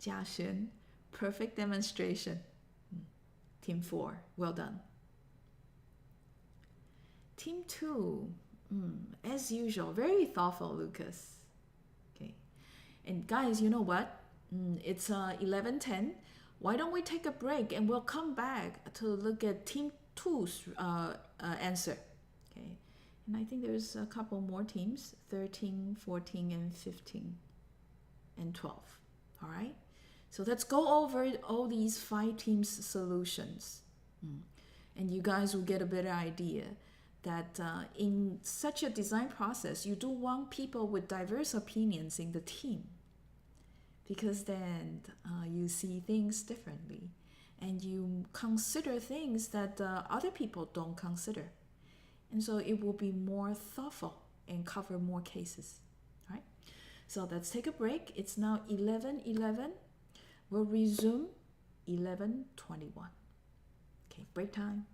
Jia Xun, perfect demonstration. Team 4, well done. Team 2, as usual, very thoughtful, Lucas. Okay, and guys, you know what? It's 11:10. Why don't we take a break and we'll come back to look at Team 2's answer. Okay, and I think there's a couple more teams, 13, 14, and 15, and 12. All right. So let's go over all these 5 teams' solutions. And you guys will get a better idea that in such a design process, you do want people with diverse opinions in the team. Because then you see things differently. And you consider things that other people don't consider. And so it will be more thoughtful and cover more cases. All right? So let's take a break. It's now 11:11. We'll resume 11:21. Okay, break time.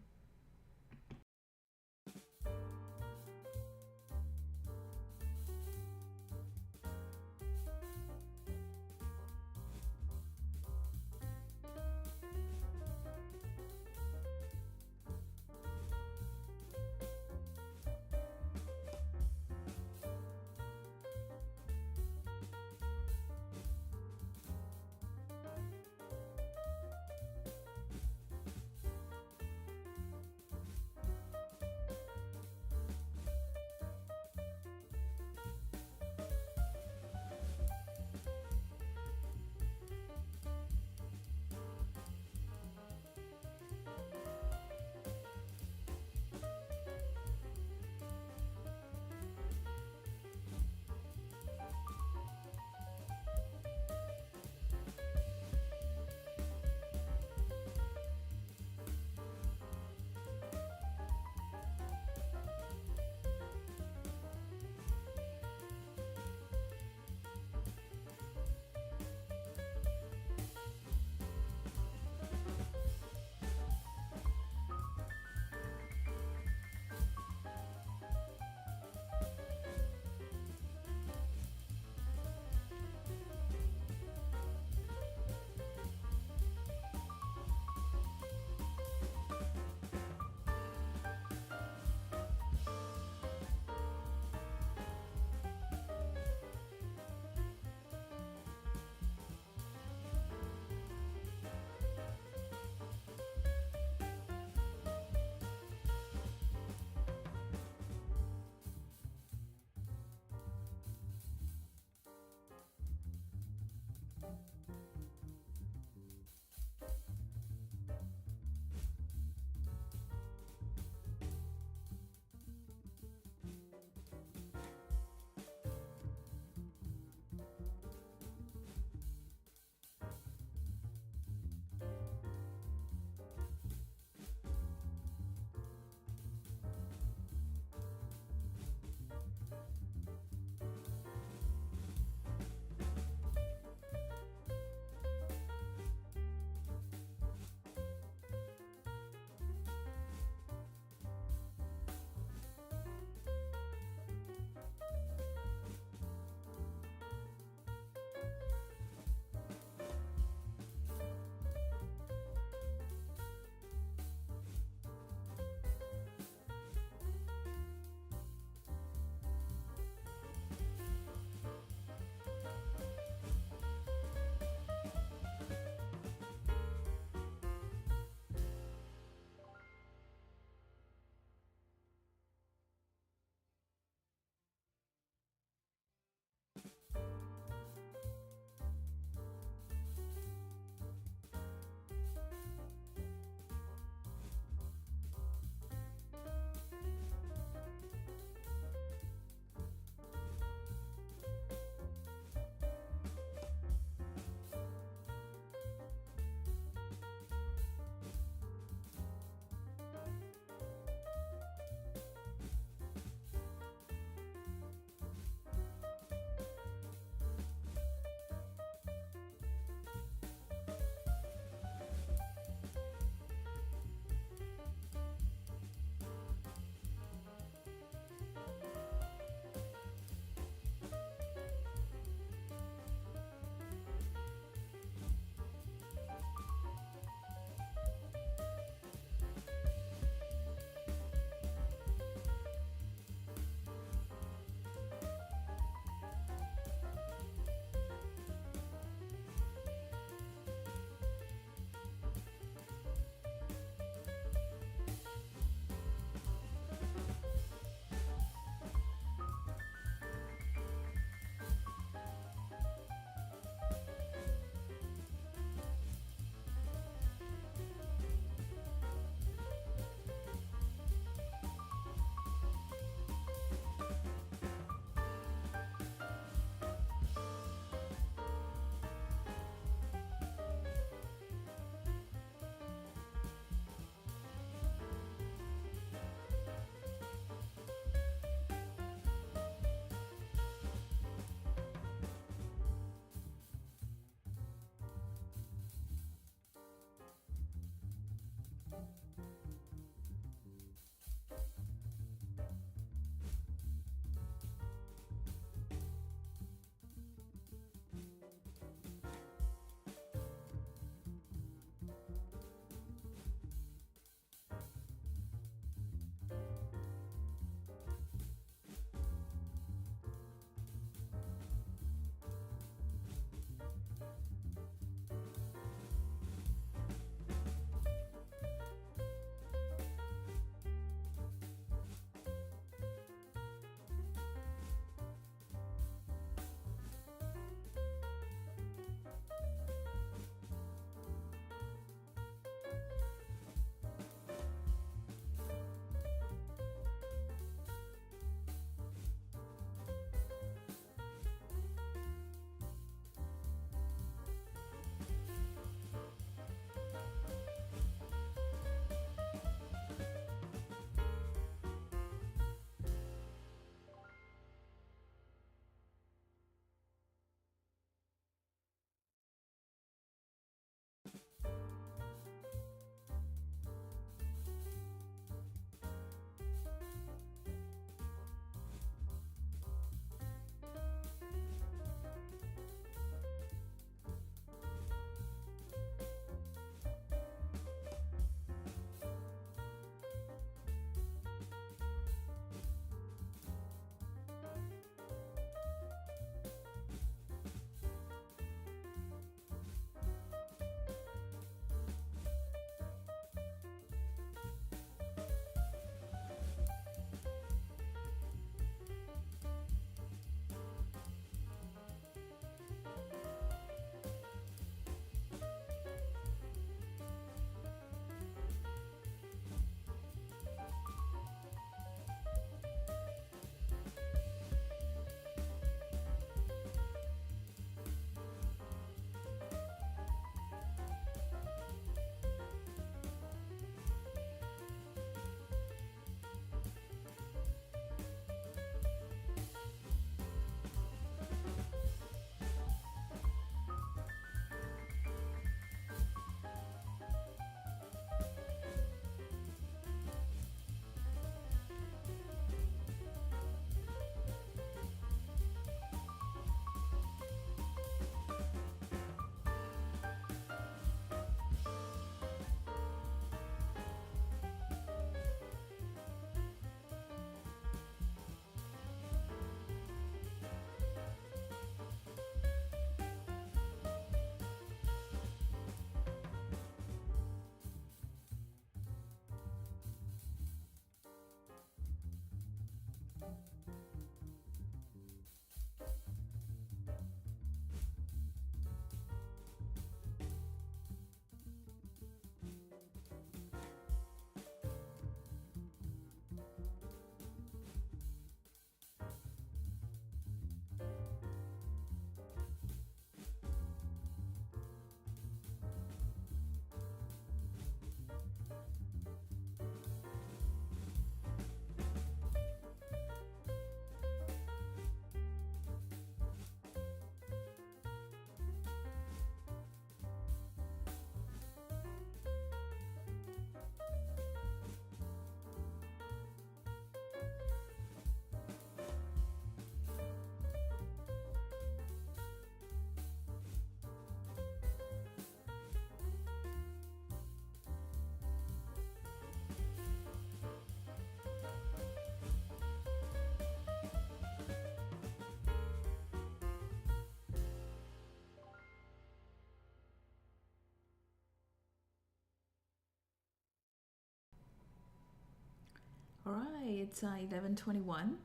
All right, it's 11:21.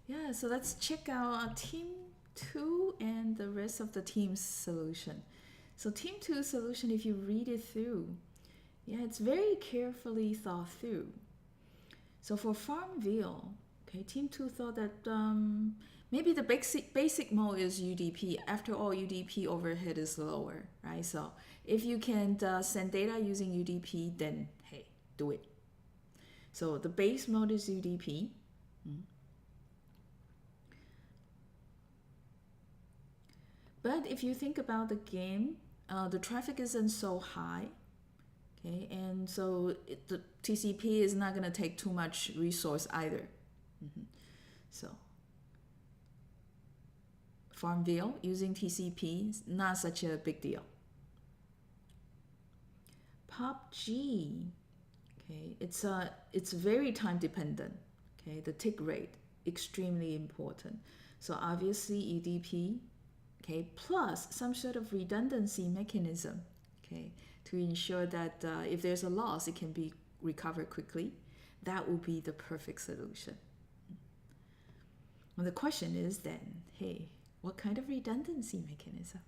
Yeah, so let's check out Team 2 and the rest of the team's solution. So Team 2 solution, if you read it through, yeah, it's very carefully thought through. So for Farmville, okay, Team 2 thought that maybe the basic mode is UDP. After all, UDP overhead is lower, right? So if you can send data using UDP, then hey, do it. So the base mode is UDP. But if you think about the game, the traffic isn't so high, okay, and so the TCP is not going to take too much resource either. So Farmville using TCP is not such a big deal. PUBG, okay, it's very time dependent. Okay, the tick rate extremely important. So obviously UDP, okay, plus some sort of redundancy mechanism, okay, to ensure that if there's a loss, it can be recovered quickly. That will be the perfect solution. Well, the question is then, hey, what kind of redundancy mechanism?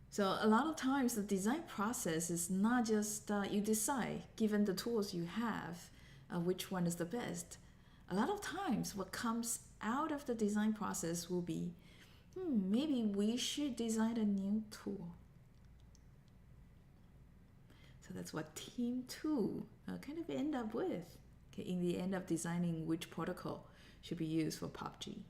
So a lot of times the design process is not just you decide, given the tools you have, which one is the best. A lot of times what comes out of the design process will be, maybe we should design a new tool. So that's what Team 2 kind of end up with, okay, in the end of designing which protocol should be used for PUBG.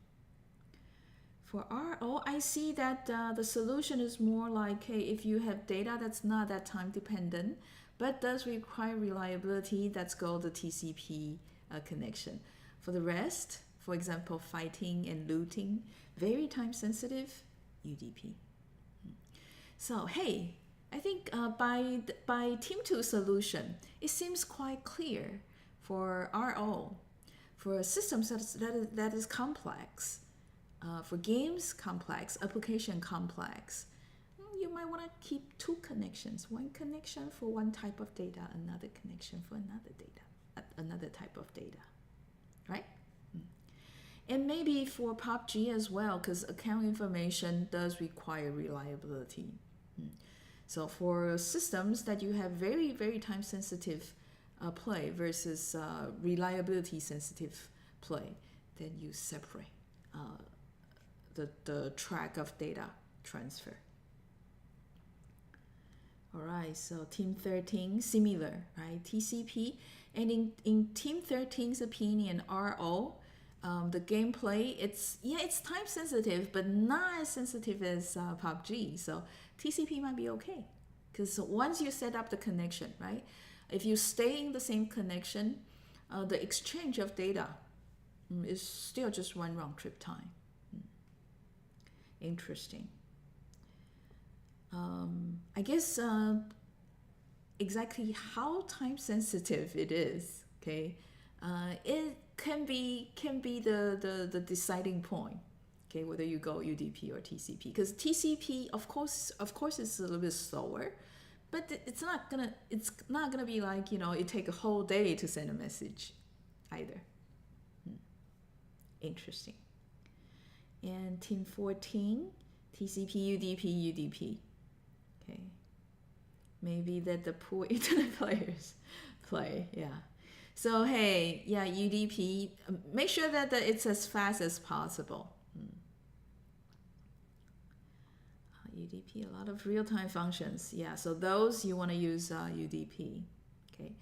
For RO, I see that the solution is more like, hey, if you have data that's not that time dependent, but does require reliability, let's go the TCP connection. For the rest, for example, fighting and looting, very time sensitive, UDP. So hey, I think by Team 2 solution, it seems quite clear for RO, for systems that is complex, for games complex, application complex, you might want to keep two connections, one connection for one type of data, another connection for another type of data, right? And maybe for PUBG as well, because account information does require reliability. So for systems that you have very, very time sensitive play versus reliability sensitive play, then you separate the track of data transfer. All right, so Team 13, similar, right? TCP. And in Team 13's opinion, RO, the gameplay, it's time sensitive, but not as sensitive as PUBG. So TCP might be okay, because once you set up the connection, right? If you stay in the same connection, the exchange of data is still just one round trip time. Interesting. I guess exactly how time sensitive it is, okay, it can be the deciding point, okay, whether you go UDP or TCP, because TCP of course it's a little bit slower, but it's not gonna be like, it take a whole day to send a message either. Interesting. And Team 14, TCP, UDP. Okay. Maybe that the poor internet players play, yeah. So hey, yeah, UDP, make sure that it's as fast as possible. UDP, a lot of real-time functions, yeah, so those you want to use UDP, okay.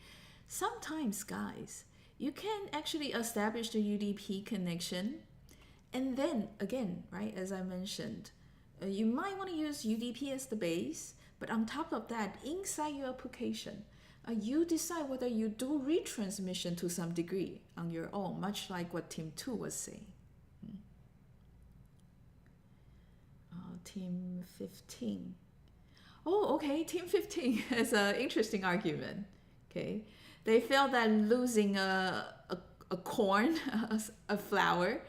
Sometimes, guys, you can actually establish the UDP connection, and then again, right, as I mentioned, you might want to use UDP as the base, but on top of that, inside your application, you decide whether you do retransmission to some degree on your own, much like what Team 2 was saying. Team 15. Oh, okay, Team 15 has an interesting argument. Okay, they felt that losing a corn, a flower,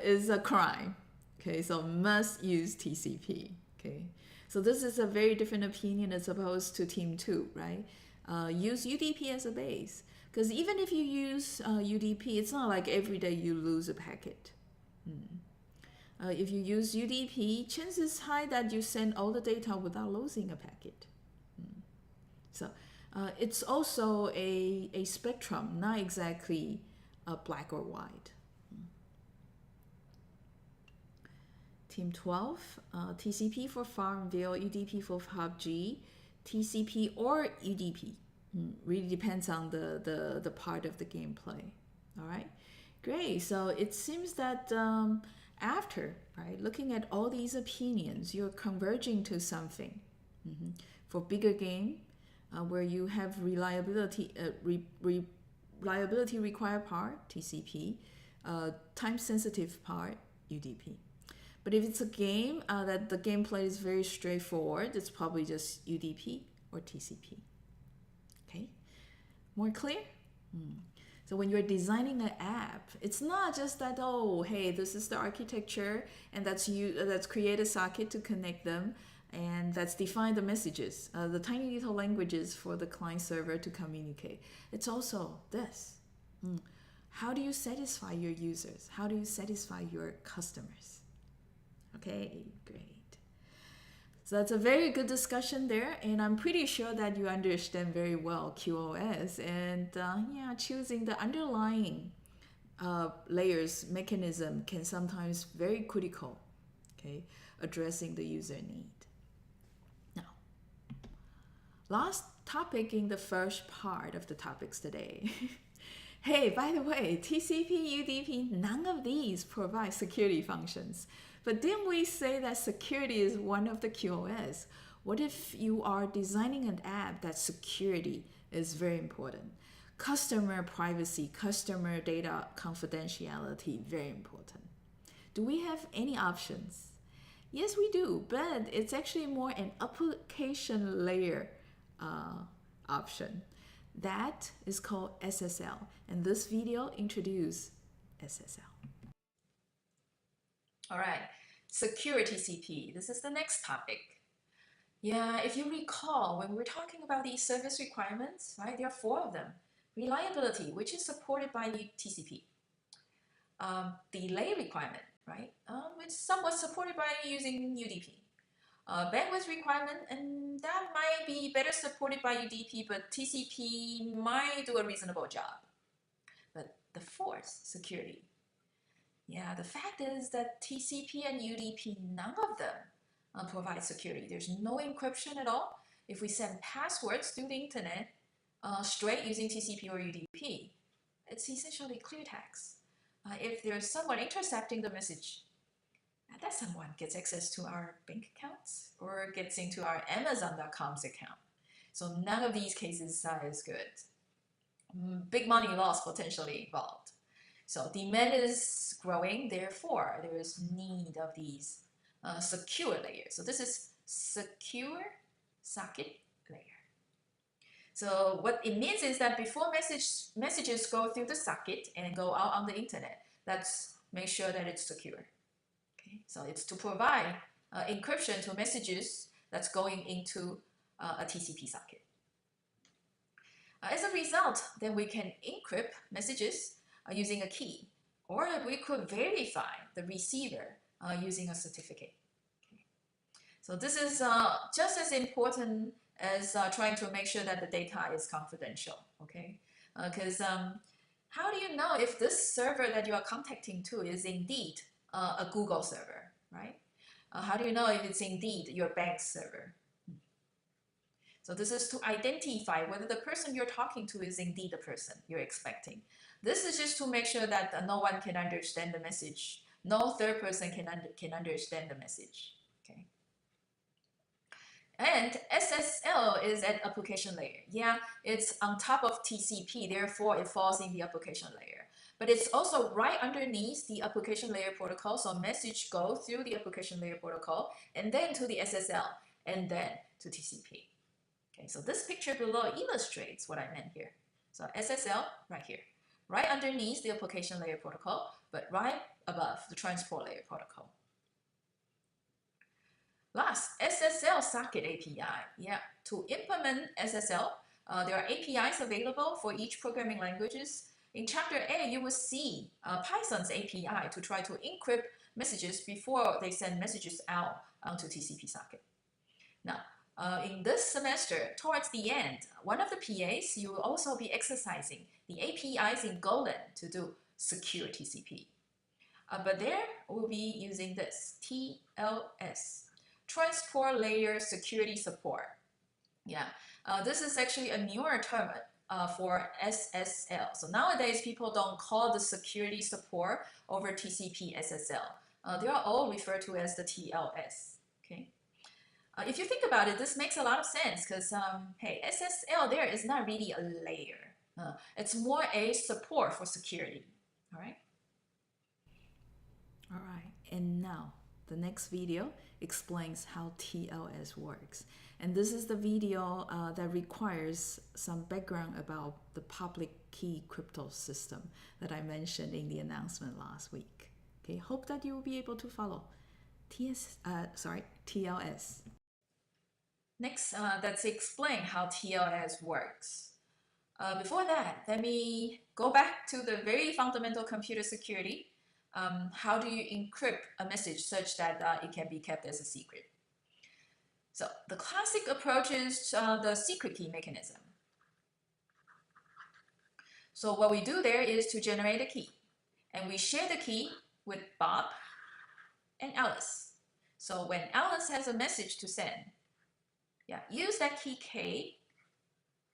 is a crime. Okay, so must use TCP. Okay, so this is a very different opinion as opposed to Team 2, right? use UDP as a base. Because even if you use UDP, it's not like every day you lose a packet. If you use UDP, chances high that you send all the data without losing a packet. So it's also a spectrum, not exactly black or white. Team 12, TCP for Farmville, UDP for PUBG, TCP or UDP. Really depends on the part of the gameplay. All right, great. So it seems that after looking at all these opinions, you're converging to something. For bigger game, where you have reliability reliability required part, TCP, time sensitive part, UDP. But if it's a game that the gameplay is very straightforward, it's probably just UDP or TCP. Okay, more clear? So when you're designing an app, it's not just that, oh, hey, this is the architecture and that's create a socket to connect them, and that's define the messages, the tiny little languages for the client server to communicate. It's also this. How do you satisfy your users? How do you satisfy your customers? Okay, great. So that's a very good discussion there, and I'm pretty sure that you understand very well QoS, and choosing the underlying layers mechanism can sometimes very critical, okay, addressing the user need. Now, last topic in the first part of the topics today. Hey, by the way, TCP, UDP, none of these provide security functions. But didn't we say that security is one of the QoS? What if you are designing an app that security is very important? Customer privacy, customer data confidentiality, very important. Do we have any options? Yes, we do, but it's actually more an application layer option. That is called SSL, and this video introduces SSL. All right, security TCP. This is the next topic. Yeah, if you recall, when we're talking about these service requirements, right, there are 4 of them. Reliability, which is supported by TCP. Delay requirement, right, it's somewhat supported by using UDP. Bandwidth requirement, and that might be better supported by UDP, but TCP might do a reasonable job. But the 4th, security. Yeah, the fact is that TCP and UDP, none of them provide security. There's no encryption at all. If we send passwords through the internet straight using TCP or UDP, it's essentially clear text. If there's someone intercepting the message, that someone gets access to our bank accounts or gets into our Amazon.com's account. So none of these cases is good. Big money loss potentially involved. So demand is growing, therefore there is need of these secure layers. So this is secure socket layer. So what it means is that before messages go through the socket and go out on the internet, let's make sure that it's secure. Okay, so it's to provide encryption to messages that's going into a TCP socket. As a result, then we can encrypt messages using a key, or we could verify the receiver using a certificate. Okay. So this is just as important as trying to make sure that the data is confidential. Okay, because how do you know if this server that you are contacting to is indeed a Google server, right? How do you know if it's indeed your bank's server? So this is to identify whether the person you're talking to is indeed the person you're expecting. This is just to make sure that no one can understand the message. No third person can understand the message. Okay. And SSL is at application layer. Yeah, it's on top of TCP, therefore it falls in the application layer. But it's also right underneath the application layer protocol, so message go through the application layer protocol, and then to the SSL, and then to TCP. Okay, so this picture below illustrates what I meant here. So SSL right here, right underneath the application layer protocol, but right above the transport layer protocol. Last, SSL socket API. Yeah, to implement SSL, There are APIs available for each programming languages. In Chapter A, you will see Python's API to try to encrypt messages before they send messages out onto TCP socket. Now, in this semester, towards the end, one of the PAs, you will also be exercising the APIs in Golang to do secure TCP. But there, we'll be using this, TLS, Transport Layer Security Support. Yeah, this is actually a newer term for SSL. So nowadays, people don't call the security support over TCP SSL. They are all referred to as the TLS, okay? If you think about it, this makes a lot of sense because, hey, SSL there is not really a layer. It's more a support for security, all right? All right, and now the next video explains how TLS works. And this is the video that requires some background about the public key crypto system that I mentioned in the announcement last week. Okay, hope that you will be able to follow. TLS. Next, let's explain how TLS works. Before that, let me go back to the very fundamental computer security. How do you encrypt a message such that it can be kept as a secret? So the classic approach is the secret key mechanism. So what we do there is to generate a key, and we share the key with Bob and Alice. So when Alice has a message to send, use that key K,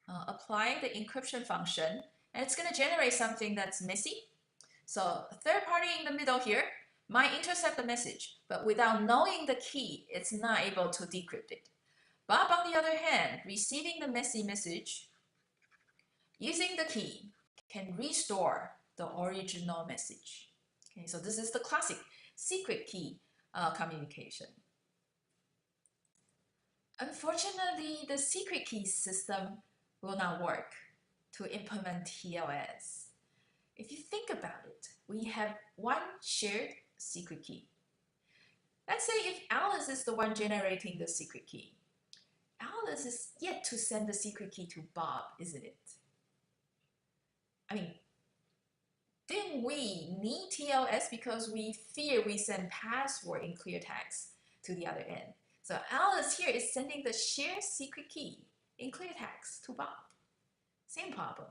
apply the encryption function, and it's going to generate something that's messy. So a third party in the middle here might intercept the message, but without knowing the key, it's not able to decrypt it. Bob, on the other hand, receiving the messy message, using the key, can restore the original message. Okay, so this is the classic secret key communication. Unfortunately, the secret key system will not work to implement TLS. If you think about it, we have one shared secret key. Let's say if Alice is the one generating the secret key. Alice is yet to send the secret key to Bob, isn't it? I mean, didn't we need TLS because we fear we send password in clear text to the other end? So Alice here is sending the shared secret key in clear text to Bob. Same problem.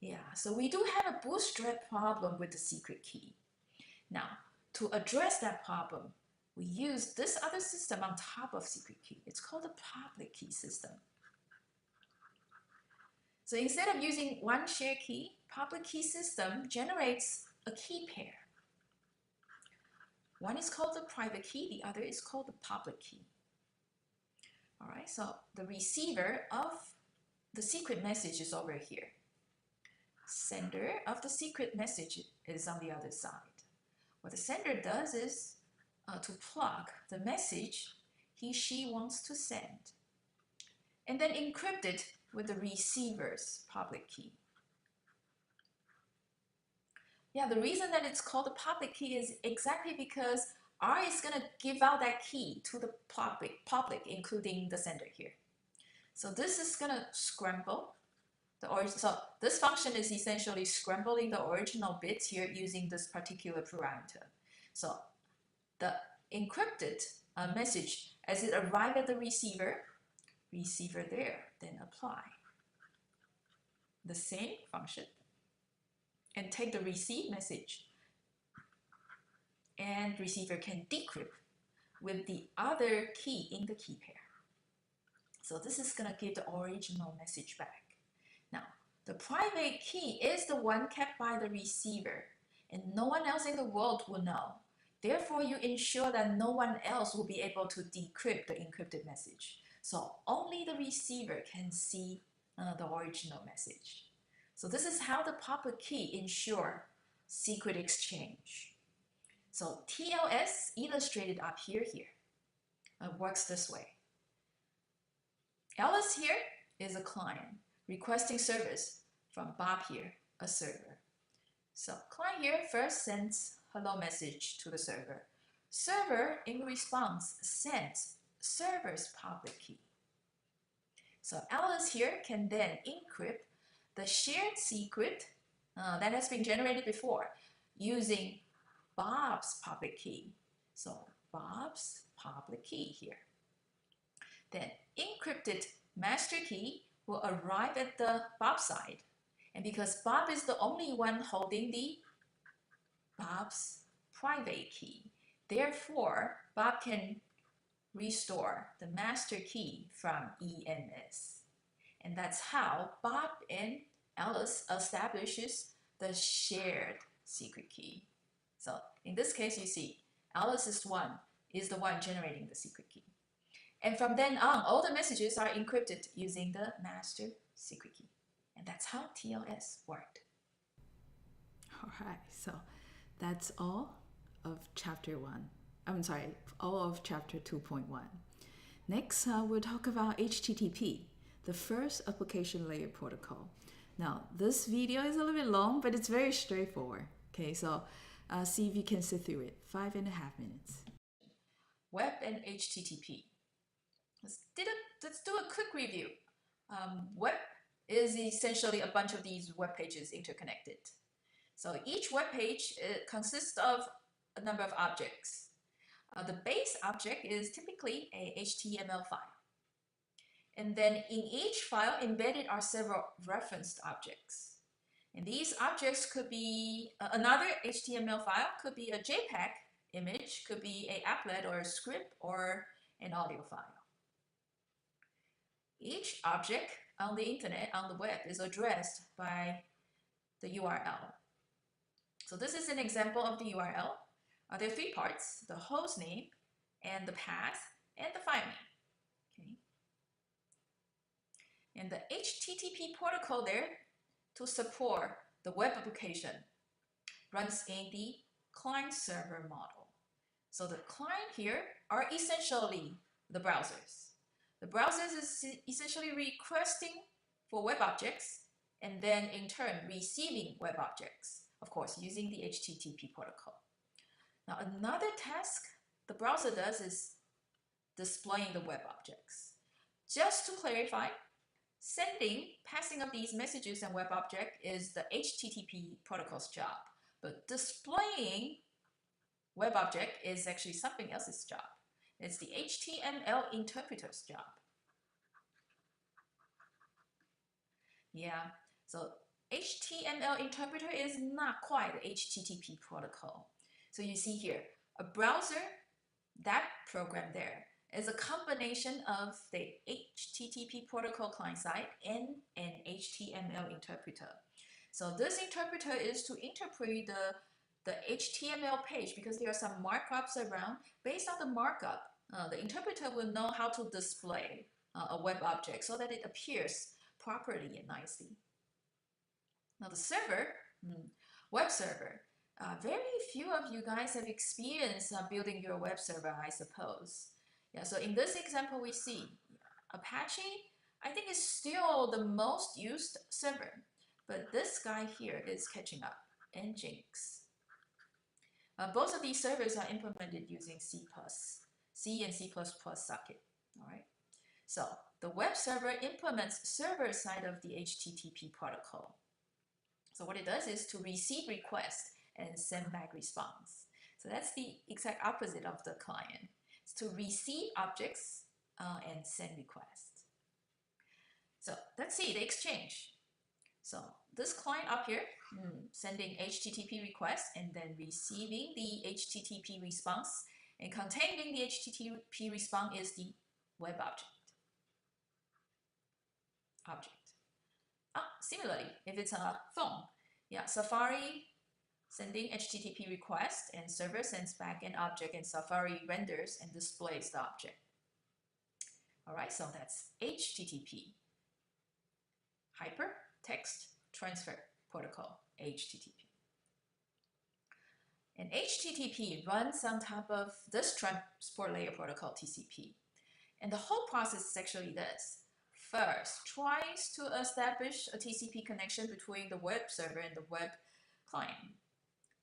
Yeah, so we do have a bootstrap problem with the secret key. Now, to address that problem, we use this other system on top of secret key. It's called the public key system. So instead of using one shared key, public key system generates a key pair. One is called the private key, the other is called the public key. All right, so the receiver of the secret message is over here. Sender of the secret message is on the other side. What the sender does is to plug the message she wants to send, and then encrypt it with the receiver's public key. Yeah, the reason that it's called the public key is exactly because R is going to give out that key to the public, including the sender here. So this is going to scramble the origin. So this function is essentially scrambling the original bits here using this particular parameter. So the encrypted message, as it arrives at the receiver there, then apply the same function and take the received message, and receiver can decrypt with the other key in the key pair. So this is going to give the original message back. Now, the private key is the one kept by the receiver, and no one else in the world will know. Therefore, you ensure that no one else will be able to decrypt the encrypted message. So only the receiver can see the original message. So this is how the public key ensure secret exchange. So TLS illustrated up here works this way. Alice here is a client requesting service from Bob here, a server. So client here first sends hello message to the server. Server in response sends server's public key. So Alice here can then encrypt the shared secret that has been generated before using Bob's public key. So Bob's public key here. Then encrypted master key will arrive at the Bob side. And because Bob is the only one holding the Bob's private key, therefore Bob can restore the master key from EMS. And that's how Bob and Alice establishes the shared secret key. So in this case, you see, Alice is the one generating the secret key. And from then on, all the messages are encrypted using the master secret key. And that's how TLS worked. All right, so that's all of chapter 1. I'm sorry, all of chapter 2.1. Next, we'll talk about HTTP, the first application layer protocol. Now, this video is a little bit long, but it's very straightforward. Okay, so see if you can sit through it. 5.5 minutes. Web and HTTP. Let's do a quick review. Web is essentially a bunch of these web pages interconnected. So each web page consists of a number of objects. The base object is typically a HTML file. And then in each file embedded are several referenced objects. And these objects could be another HTML file, could be a JPEG image, could be an applet or a script or an audio file. Each object on the internet, on the web, is addressed by the URL. So this is an example of the URL. There are 3 parts: the host name, and the path, and the file name. Okay. And the HTTP protocol there to support the web application runs in the client-server model. So the client here are essentially the browsers. The browsers is essentially requesting for web objects and then in turn receiving web objects, of course, using the HTTP protocol. Now, another task the browser does is displaying the web objects. Just to clarify, passing of these messages and web object is the HTTP protocol's job, but displaying web object is actually something else's job. It's the HTML interpreter's job. Yeah, so HTML interpreter is not quite the HTTP protocol. So you see here, a browser, that program there, is a combination of the HTTP protocol client side and an HTML interpreter. So this interpreter is to interpret the HTML page because there are some markups around. Based on the markup, the interpreter will know how to display a web object so that it appears properly and nicely. Now the server, web server, very few of you guys have experience building your web server, I suppose. Yeah, so in this example we see Apache, I think is still the most used server, but this guy here is catching up, Nginx. Both of these servers are implemented using C and C++ socket. All right. So the web server implements server side of the HTTP protocol. So what it does is to receive requests and send back response. So that's the exact opposite of the client. It's to receive objects and send requests. So let's see the exchange. So this client up here, sending HTTP request and then receiving the HTTP response, and containing the HTTP response is the web object. Similarly, if it's a phone, yeah, Safari sending HTTP request and server sends back an object and Safari renders and displays the object. All right, so that's HTTP, Hypertext Transfer Protocol, HTTP. And HTTP runs on top of this transport layer protocol, TCP. And the whole process is actually this. First, tries to establish a TCP connection between the web server and the web client,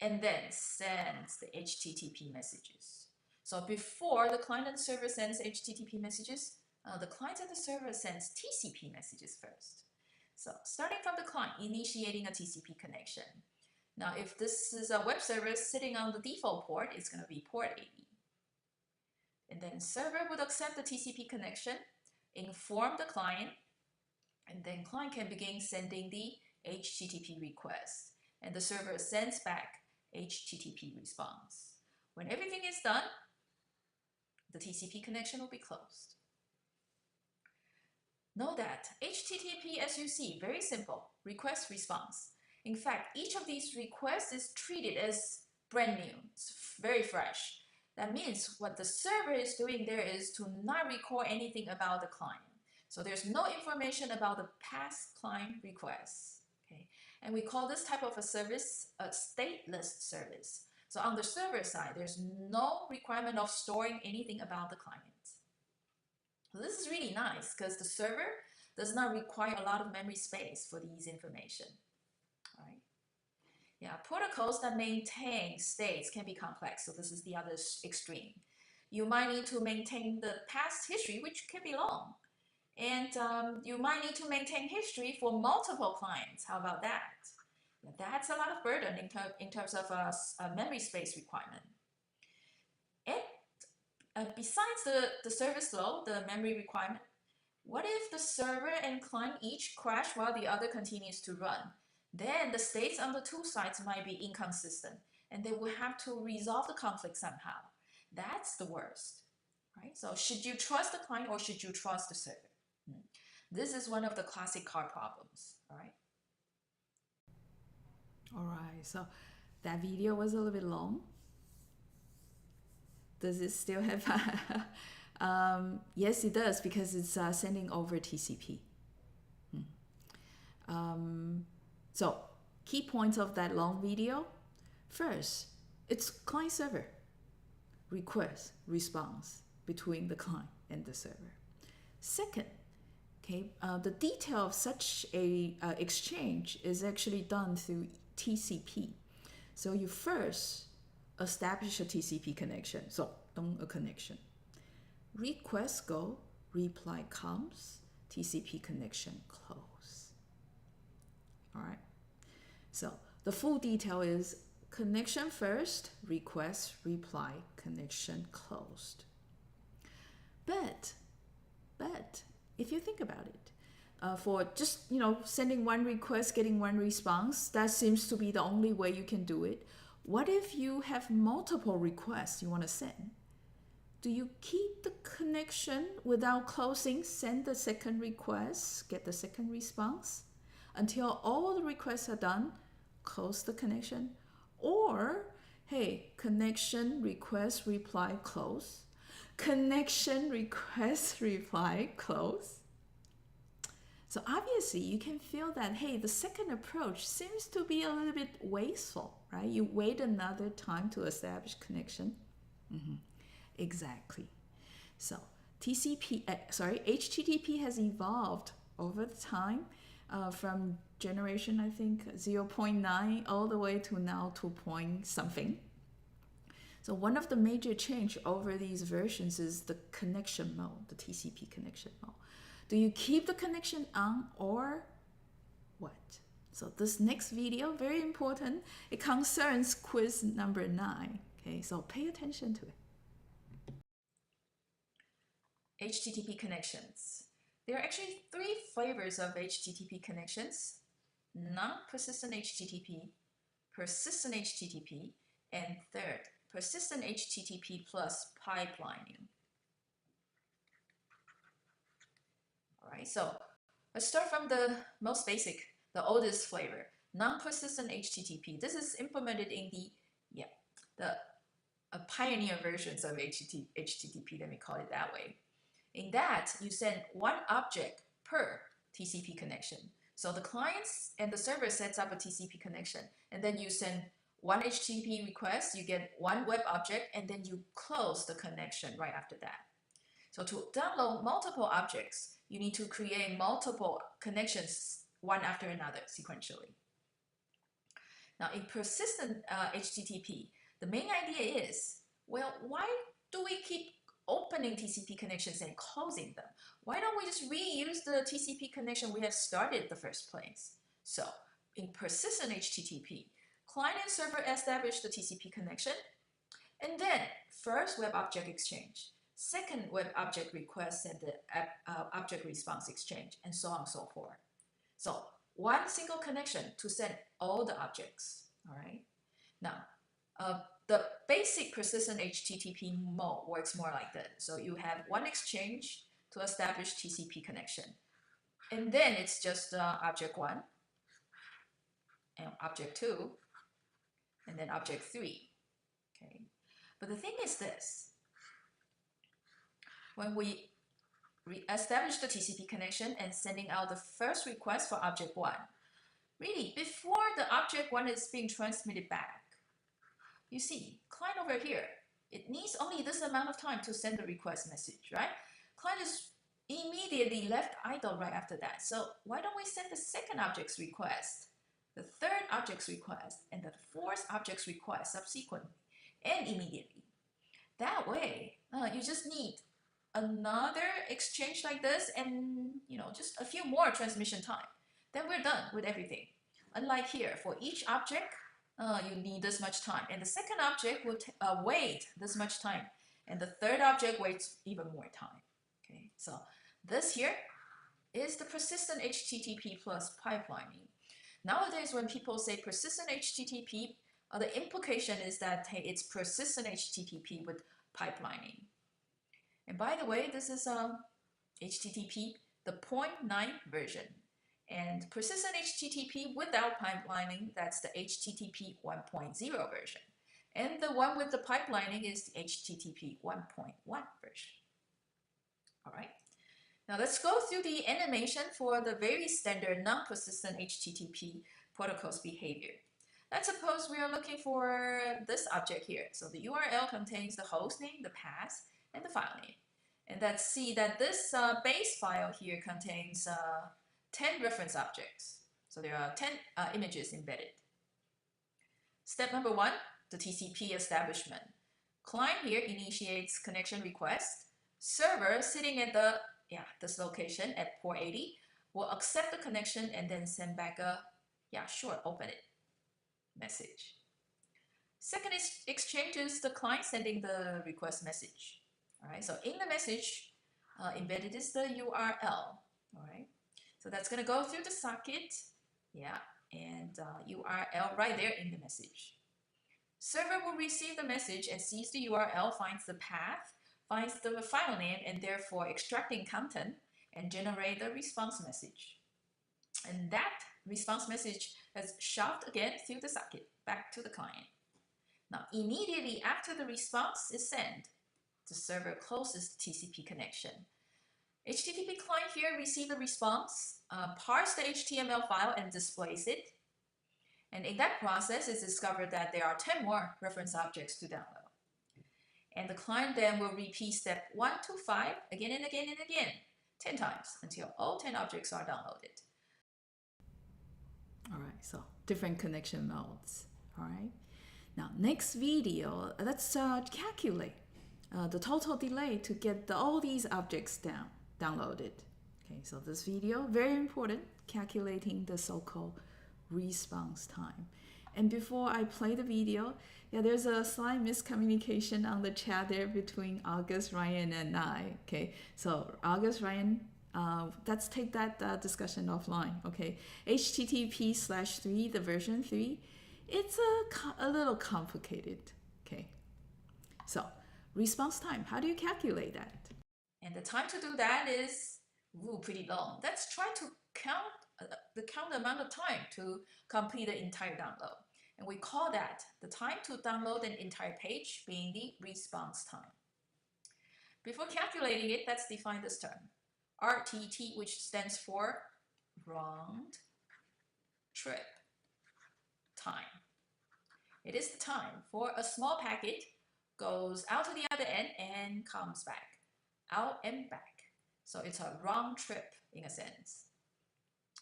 and then sends the HTTP messages. So before the client and server sends HTTP messages, the client and the server sends TCP messages first. So starting from the client, initiating a TCP connection. Now, if this is a web server sitting on the default port, it's going to be port 80. And then server would accept the TCP connection, inform the client, and then client can begin sending the HTTP request. And the server sends back HTTP response. When everything is done, the TCP connection will be closed. Know that HTTP, as you see, very simple, request response. In fact, each of these requests is treated as brand new, it's very fresh. That means what the server is doing there is to not record anything about the client. So there's no information about the past client requests. Okay? And we call this type of a service a stateless service. So on the server side, there's no requirement of storing anything about the client. So this is really nice because the server does not require a lot of memory space for these information. All right. Yeah, protocols that maintain states can be complex. So this is the other extreme. You might need to maintain the past history, which can be long. And you might need to maintain history for multiple clients. How about that? That's a lot of burden in terms of a memory space requirement. And besides the service load, the memory requirement, what if the server and client each crash while the other continues to run? Then the states on the two sides might be inconsistent, and they will have to resolve the conflict somehow. That's the worst, right? So should you trust the client or should you trust the server? This is one of the classic car problems, all right? All right, so that video was a little bit long. Does it still have? Yes, it does because it's sending over TCP. So key points of that long video. First, it's client server, request, response between the client and the server. Second, okay, the detail of such a exchange is actually done through TCP. So you first establish a TCP connection, so a connection. Request go, reply comes, TCP connection close. All right. So the full detail is connection first, request, reply, connection closed. But if you think about it, for just sending one request, getting one response, that seems to be the only way you can do it. What if you have multiple requests you want to send? Do you keep the connection without closing, send the second request, get the second response? Until all the requests are done, close the connection? Or, hey, connection, request, reply, close. Connection, request, reply, close. So obviously you can feel that, hey, the second approach seems to be a little bit wasteful, right? You wait another time to establish connection. Exactly. So HTTP has evolved over the time from generation, I think, 0.9 all the way to now 2 point something. So one of the major change over these versions is the connection mode, the TCP connection mode. Do you keep the connection on or what? So this next video, very important. It concerns quiz number 9. Okay, so pay attention to it. HTTP connections. There are actually 3 flavors of HTTP connections: non-persistent HTTP, persistent HTTP, and third, persistent HTTP plus pipelining. All right, so let's start from the most basic, the oldest flavor, non-persistent HTTP. This is implemented in the pioneer versions of HTTP, let me call it that way. In that, you send one object per TCP connection. So the clients and the server sets up a TCP connection, and then you send one HTTP request, you get one web object, and then you close the connection right after that. So to download multiple objects, you need to create multiple connections one after another sequentially. Now in persistent HTTP, the main idea is, well, why do we keep opening TCP connections and closing them. Why don't we just reuse the TCP connection we have started in the first place? So in persistent HTTP, client and server establish the TCP connection, and then first web object exchange, second web object request and the object response exchange, and so on and so forth. So one single connection to send all the objects, all right? Now, the basic persistent HTTP mode works more like that. So you have one exchange to establish TCP connection. And then it's just object 1, and object 2, and then object 3, okay? But the thing is this. When we establish the TCP connection and sending out the first request for object 1, really, before the object 1 is being transmitted back, you see, client over here, it needs only this amount of time to send the request message, right? Client is immediately left idle right after that. So why don't we send the second object's request, the third object's request, and the fourth object's request subsequently and immediately? That way, you just need another exchange like this and, just a few more transmission time. Then we're done with everything. Unlike here, for each object, you need this much time, and the second object will wait this much time, and the third object waits even more time. Okay, so this here is the persistent HTTP plus pipelining. Nowadays, when people say persistent HTTP, the implication is that, hey, it's persistent HTTP with pipelining. And by the way, this is HTTP, the 0.9 version. And persistent HTTP without pipelining, that's the HTTP 1.0 version. And the one with the pipelining is the HTTP 1.1 version. All right. Now let's go through the animation for the very standard non-persistent HTTP protocol's behavior. Let's suppose we are looking for this object here. So the URL contains the host name, the path, and the file name. And let's see that this base file here contains 10 reference objects. So there are 10 images embedded. Step number 1, the TCP establishment. Client here initiates connection request. Server sitting at this location at port 80 will accept the connection and then send back a, sure, open it message. Second exchange is the client sending the request message. All right, so in the message, embedded is the URL. All right. So that's going to go through the socket, and URL right there in the message. Server will receive the message and sees the URL, finds the path, finds the file name, and therefore extracting content and generate the response message. And that response message is shoved again through the socket back to the client. Now, immediately after the response is sent, the server closes the TCP connection. HTTP client here receives the response, parse the HTML file and displays it. And in that process, it's discovered that there are 10 more reference objects to download. And the client then will repeat step 1 to 5 again and again and again, 10 times until all 10 objects are downloaded. All right, so different connection modes. All right. Now, next video, let's calculate the total delay to get all these objects downloaded. Okay, so this video, very important, calculating the so-called response time. And before I play the video, there's a slight miscommunication on the chat there between August, Ryan, and I. Okay, so August, Ryan, let's take that discussion offline. Okay, HTTP/3, the version 3, it's a little complicated. Okay, so response time, how do you calculate that? And the time to do that is pretty long. Let's try to count the amount of time to complete the entire download. And we call that the time to download an entire page being the response time. Before calculating it, let's define this term. RTT, which stands for round trip time. It is the time for a small packet goes out to the other end and comes back, out and back. So it's a round trip in a sense.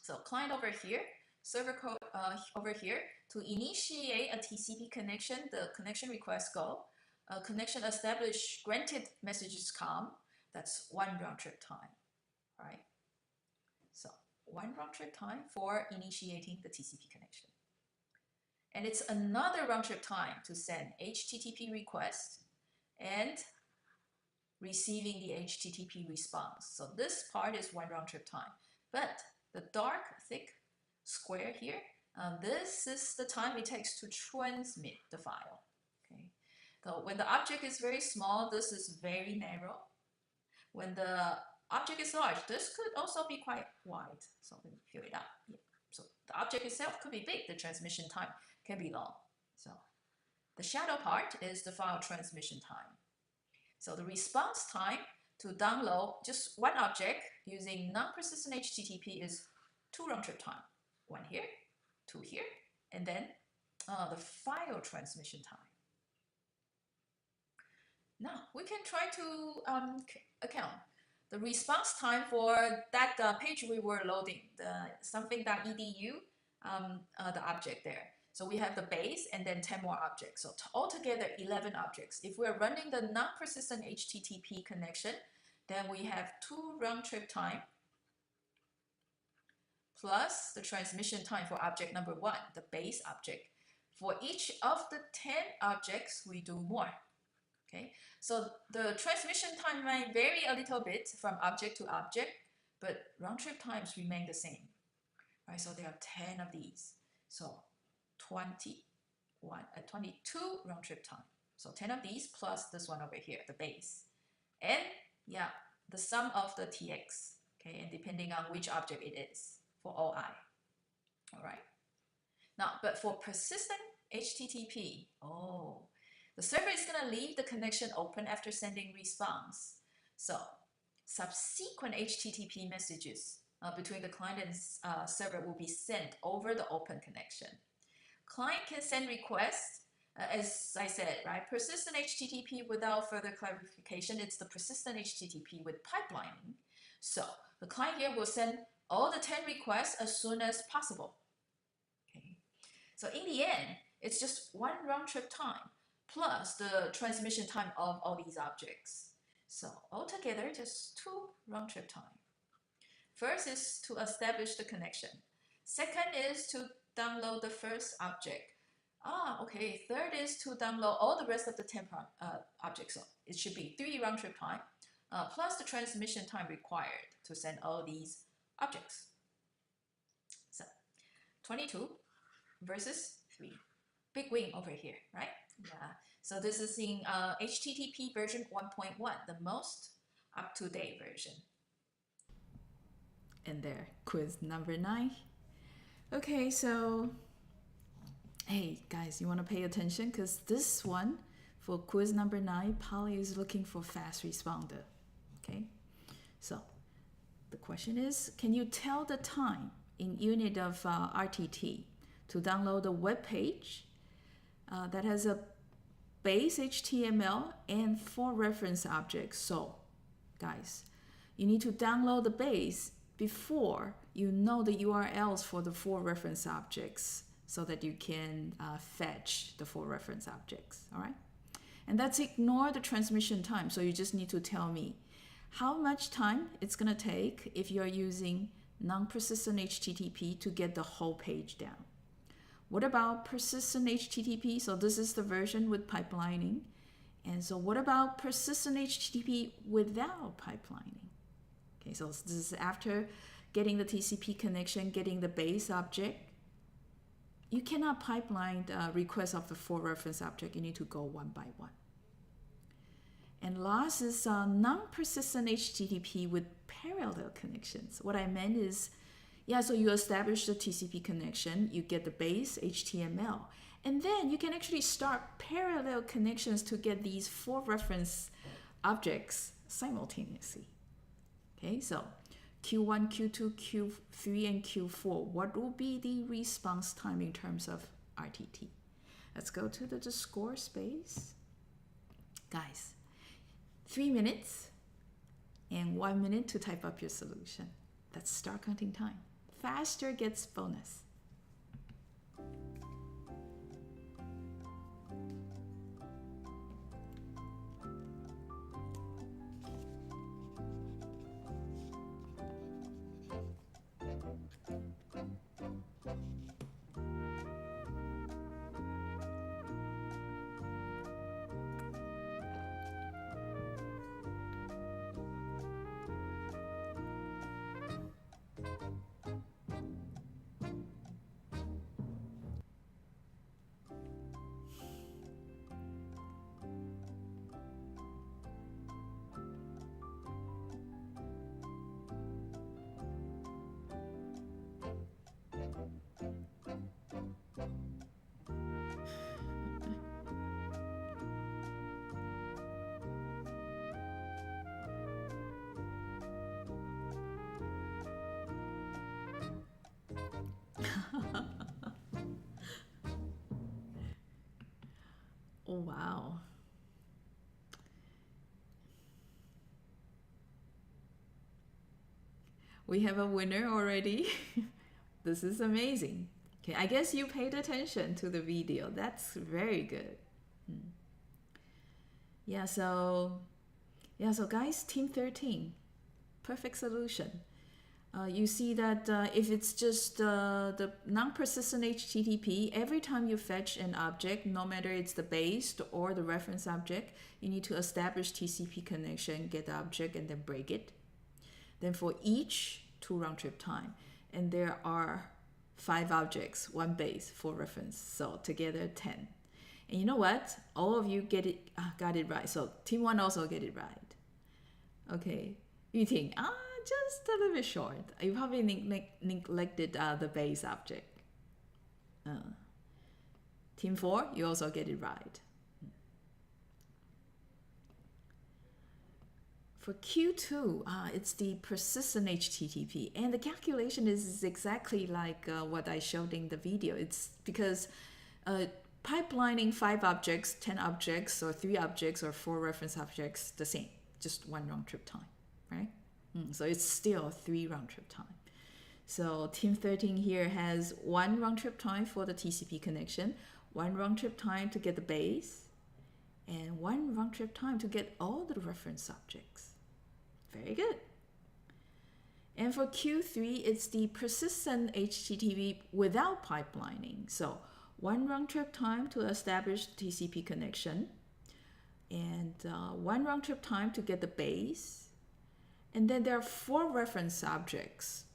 So client over here, server code over here, to initiate a TCP connection, the connection request go. connection established, granted messages come, that's 1 round trip time, right? So 1 round trip time for initiating the TCP connection. And it's another round trip time to send HTTP request and receiving the HTTP response. So this part is 1 round trip time. But the dark, thick square here, this is the time it takes to transmit the file. Okay. So when the object is very small, this is very narrow. When the object is large, this could also be quite wide. So let me fill it up. Yeah. So the object itself could be big. The transmission time can be long. So the shadow part is the file transmission time. So the response time to download just one object using non-persistent HTTP is 2 round trip time. 1 here, 2 here, and then the file transmission time. Now we can try to account the response time for that page we were loading, the something.edu, the object there. So we have the base and then 10 more objects. So altogether 11 objects. If we're running the non-persistent HTTP connection, then we have 2 round trip time plus the transmission time for object number 1, the base object. For each of the 10 objects, we do more. Okay, so the transmission time might vary a little bit from object to object, but round trip times remain the same. Right, so there are 10 of these. So 22 round trip time. So 10 of these plus this one over here, the base. And yeah, the sum of the TX. Okay, and depending on which object it is for all I. All right. Now, but for persistent HTTP, the server is going to leave the connection open after sending response. So subsequent HTTP messages between the client and server will be sent over the open connection. Client can send requests, as I said, right? Persistent HTTP without further clarification, it's the persistent HTTP with pipelining. So the client here will send all the 10 requests as soon as possible. Okay. So in the end, it's just 1 round trip time plus the transmission time of all these objects. So altogether, just 2 round trip time. First is to establish the connection. Second is to download the first object. Okay. Third is to download all the rest of the 10 objects. So it should be 3 round trip time plus the transmission time required to send all these objects. So 22 versus 3. Big win over here, right? Yeah. So this is in HTTP version 1.1, the most up-to-date version. And there, quiz number 9. Okay, so hey guys, you want to pay attention because this one for quiz number 9, Polly is looking for fast responder. Okay, so the question is, can you tell the time in unit of RTT to download a web page that has a base HTML and 4 reference objects? So guys, you need to download the base before you know the URLs for the 4 reference objects so that you can fetch the 4 reference objects, all right? And that's ignore the transmission time. So you just need to tell me how much time it's going to take if you're using non-persistent HTTP to get the whole page down. What about persistent HTTP? So this is the version with pipelining. And so what about persistent HTTP without pipelining? Okay, so this is after getting the TCP connection, getting the base object. You cannot pipeline the request of the 4 reference object. You need to go one by one. And last is non-persistent HTTP with parallel connections. What I meant is, yeah, so you establish the TCP connection, you get the base HTML, and then you can actually start parallel connections to get these 4 reference objects simultaneously. Okay, so Q1, Q2, Q3, and Q4, what will be the response time in terms of RTT? Let's go to the score space. Guys, 3 minutes and 1 minute to type up your solution. That's start counting time. Faster gets bonus. Oh, wow. We have a winner already. This is amazing. Okay, I guess you paid attention to the video. That's very good. Hmm. Yeah, so guys, team 13, perfect solution. You see that if it's just the non-persistent HTTP, every time you fetch an object, no matter it's the base or the reference object, you need to establish TCP connection, get the object, and then break it. Then for each 2 round trip time, and there are 5 objects, 1 base, 4 reference, so together 10. And you know what? All of you got it right. So team 1 also get it right. Okay, you think just a little bit short. You probably neglected the base object. Team 4, you also get it right. For Q2, it's the persistent HTTP, and the calculation is exactly like what I showed in the video. It's because pipelining 5 objects, 10 objects, or 3 objects, or 4 reference objects, the same, just 1 round trip time, right? So it's still 3 round trip time. So team 13 here has 1 round trip time for the TCP connection, 1 round trip time to get the base, and 1 round trip time to get all the reference objects. Very good. And for Q3, it's the persistent HTTP without pipelining. So 1 round trip time to establish TCP connection, and 1 round trip time to get the base. And then there are 4 reference objects.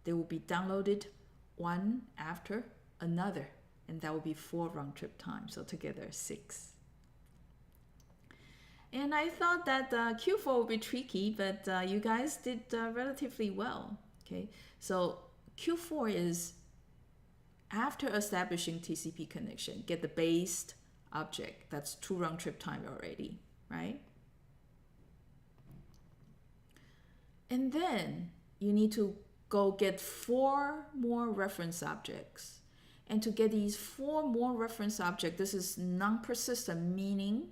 They will be downloaded one after another, and that will be 4 round trip time. So together 6. And I thought that Q4 would be tricky, but you guys did relatively well. Okay, so Q4 is after establishing TCP connection, get the based object. That's 2 round trip time already, right? And then you need to go get 4 more reference objects. And to get these 4 more reference objects, this is non-persistent, meaning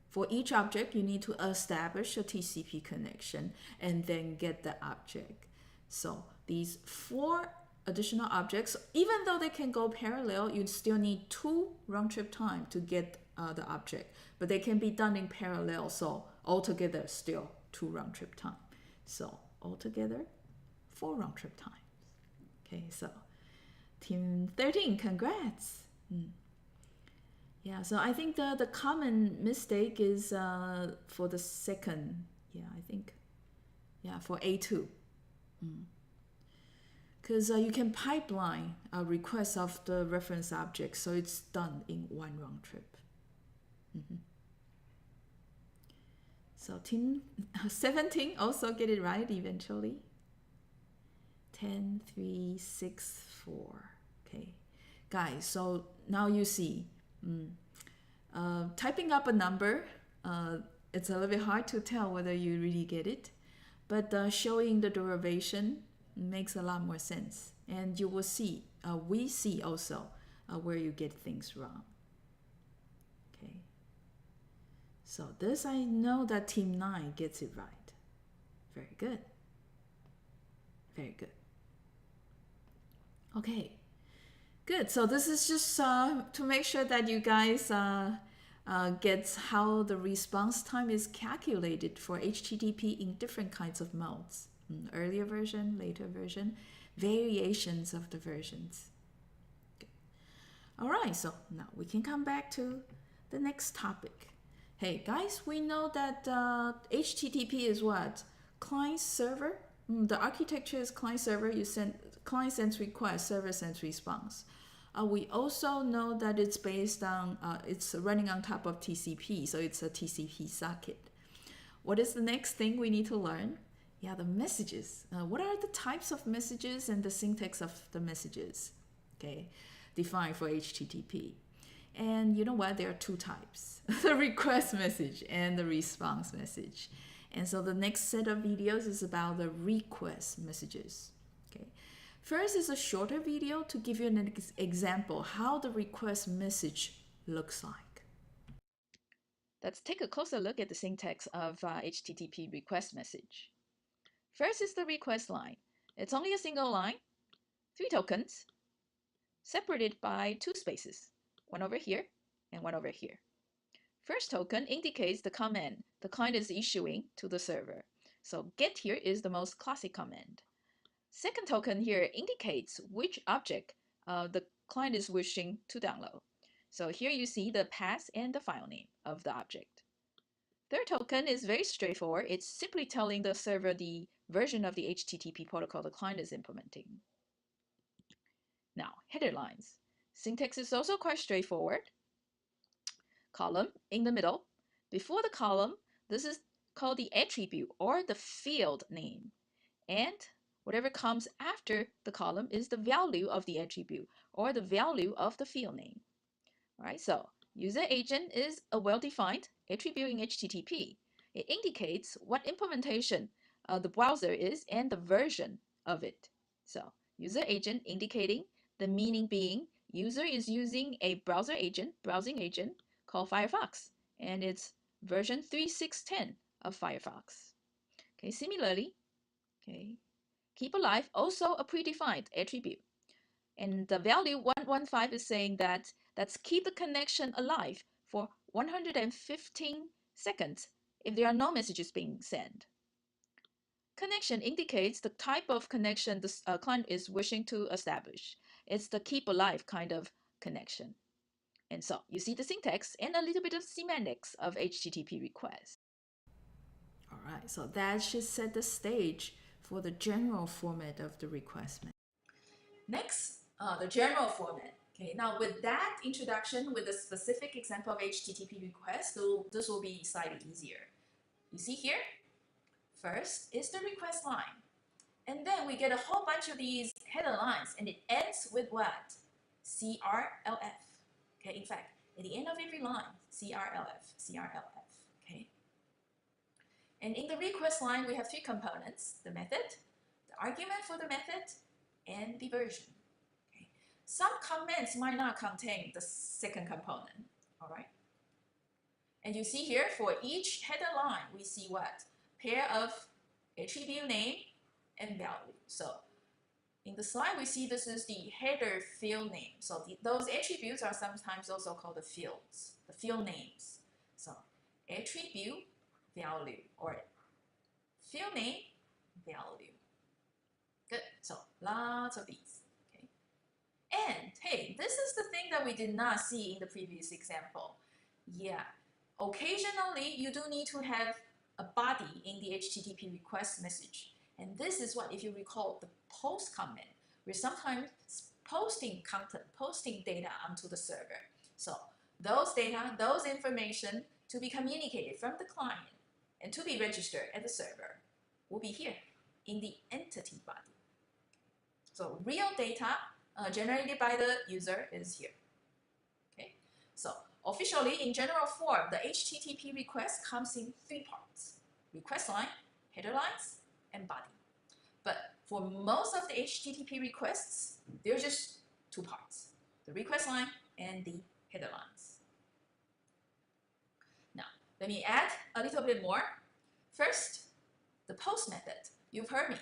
for each object, you need to establish a TCP connection and then get the object. So these 4 additional objects, even though they can go parallel, you still need 2 round trip time to get the object. But they can be done in parallel, so altogether still 2 round trip time. So altogether 4 round trip times. Okay, so team 13, congrats. Yeah, so I think the common mistake is for the second, for A2. Because you can pipeline a request of the reference object, so it's done in 1 round trip. So team 17 also get it right eventually. 10, 3, 6, 4. Okay, guys, so now you see, typing up a number, it's a little bit hard to tell whether you really get it, but showing the derivation makes a lot more sense, and you will see, we see also where you get things wrong. Okay, so this I know that team 9 gets it right. Very good. Very good. Okay, good. So this is just to make sure that you guys get how the response time is calculated for HTTP in different kinds of modes. Earlier version, later version, variations of the versions. Okay. All right, so now we can come back to the next topic. Hey guys, we know that HTTP is what? Client server. The architecture is client server. You send client sends request, server sends response. We also know that it's based on it's running on top of TCP, so it's a TCP socket. What is the next thing we need to learn? Yeah, the messages. What are the types of messages and the syntax of the messages? Okay, defined for HTTP. And you know what? There are 2 types: the request message and the response message. And so the next set of videos is about the request messages. Okay, first is a shorter video to give you an example how the request message looks like. Let's take a closer look at the syntax of HTTP request message. First is the request line. It's only a single line, 3 tokens, separated by 2 spaces, one over here and one over here. First token indicates the command the client is issuing to the server. So get here is the most classic command. Second token here indicates which object the client is wishing to download. So here you see the path and the file name of the object. Third token is very straightforward. It's simply telling the server the version of the HTTP protocol the client is implementing. Now, header lines. Syntax is also quite straightforward. Column in the middle. Before the column, this is called the attribute or the field name. And whatever comes after the column is the value of the attribute or the value of the field name. All right, so user agent is a well-defined attribute in HTTP. It indicates what implementation the browser is and the version of it. So user agent indicating the meaning being user is using a browsing agent called Firefox, and it's version 3.6.10 of Firefox. Okay, similarly, okay, keep alive also a predefined attribute. And the value 115 is saying that let's keep the connection alive for 115 seconds if there are no messages being sent. Connection indicates the type of connection the client is wishing to establish. It's the keep alive kind of connection. And so you see the syntax and a little bit of semantics of HTTP requests. All right, so that should set the stage for the general format of the request. Next, the general format. Okay, now with that introduction, with a specific example of HTTP request, so this will be slightly easier. You see here, first is the request line. And then we get a whole bunch of these header lines, and it ends with what? CRLF. Okay, in fact, at the end of every line, CRLF. Okay. And in the request line, we have 3 components: the method, the argument for the method, and the version. Okay. Some comments might not contain the second component. All right. And you see here, for each header line, we see what? Pair of attribute name and value. So in the slide, we see this is the header field name. So those attributes are sometimes also called the fields, the field names. So attribute value or field name value. Good. So lots of these. Okay. And hey, this is the thing that we did not see in the previous example. Yeah. Occasionally, you do need to have a body in the HTTP request message. And this is what, if you recall, the post command. We're sometimes posting content, posting data onto the server. So those data, those information to be communicated from the client and to be registered at the server will be here in the entity body. So real data generated by the user is here. Okay. So officially, in general form, the HTTP request comes in 3 parts: request line, header lines, and body. But for most of the HTTP requests, there are just 2 parts: the request line and the header lines. Now, let me add a little bit more. First, the post method. You've heard me.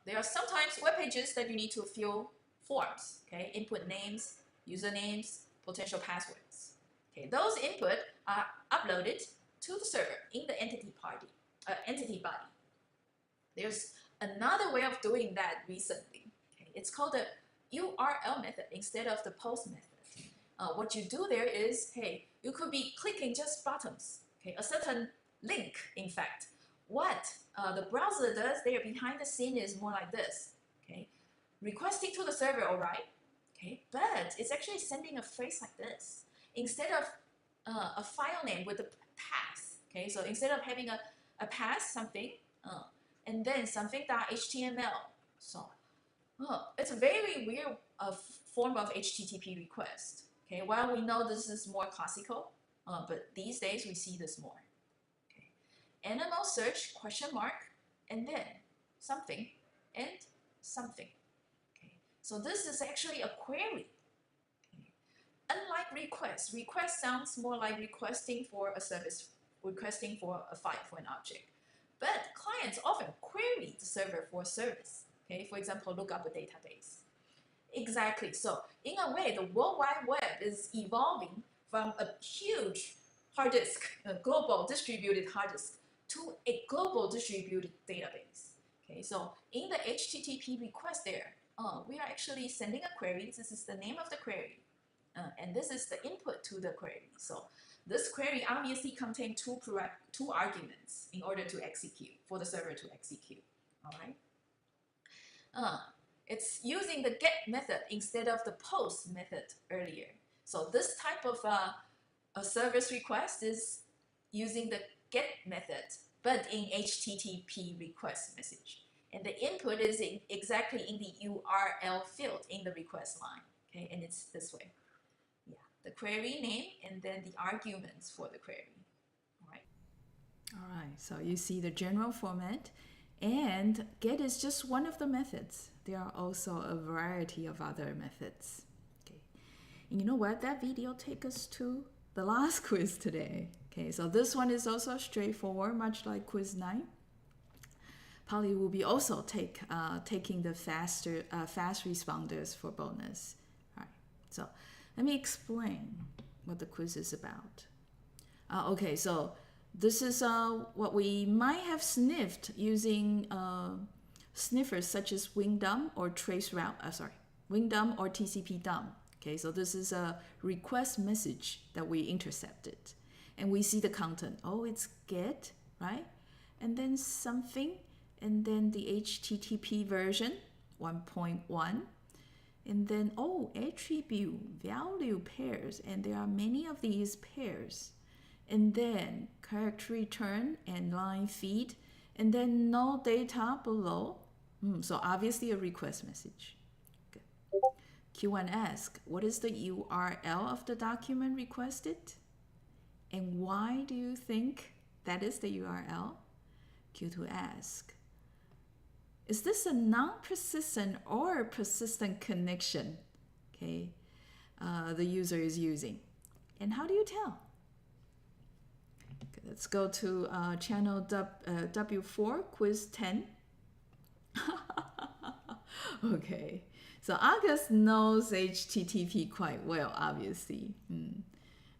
There are sometimes web pages that you need to fill forms, okay? Input names, usernames, potential passwords. Okay, those input are uploaded to the server in the entity body. There's another way of doing that recently. Okay, it's called the URL method instead of the post method. What you do there is, hey, you could be clicking just buttons, okay, a certain link, in fact. What the browser does there behind the scene is more like this, okay? Requesting to the server, all right, okay, but it's actually sending a phrase like this. Instead of a file name with a path, okay, so instead of having a path something, and then something.html, so it's a very weird form of HTTP request, okay? While we know this is more classical, but these days we see this more. Animal search question mark and then something and something. Okay, so this is actually a query. Okay. unlike request sounds more like requesting for a service, requesting for a file, for an object. But clients often query the server for a service. Okay, for example, look up a database. Exactly. So in a way, the World Wide Web is evolving from a huge hard disk, a global distributed hard disk, to a global distributed database. Okay, so in the HTTP request there, we are actually sending a query. This is the name of the query. And this is the input to the query. So this query obviously contains two arguments in order to execute, for the server to execute. All right. It's using the get method instead of the post method earlier. So this type of a service request is using the get method, but in HTTP request message. And the input is exactly in the URL field in the request line. Okay, and it's this way. Yeah, the query name and then the arguments for the query. All right. All right, so you see the general format, and get is just one of the methods. There are also a variety of other methods. Okay, and you know what? That video takes us to the last quiz today. Okay, so this one is also straightforward, much like quiz 9. Polly will be also taking the fast responders for bonus. All right, so let me explain what the quiz is about. Okay, so this is what we might have sniffed using sniffers such as wingdom or wingdom or TCP-DOM. Okay, so this is a request message that we intercepted, and we see the content. Oh, it's get, right? And then something, and then the HTTP version 1.1, and then attribute value pairs, and there are many of these pairs, and then character return and line feed, and then no data below. So obviously a request message. Good. Q1 ask, what is the URL of the document requested? And why do you think that is the URL? Q2 ask, is this a non-persistent or persistent connection? Okay, the user is using. And how do you tell? Okay, let's go to channel W4, quiz 10. Okay, so August knows HTTP quite well, obviously.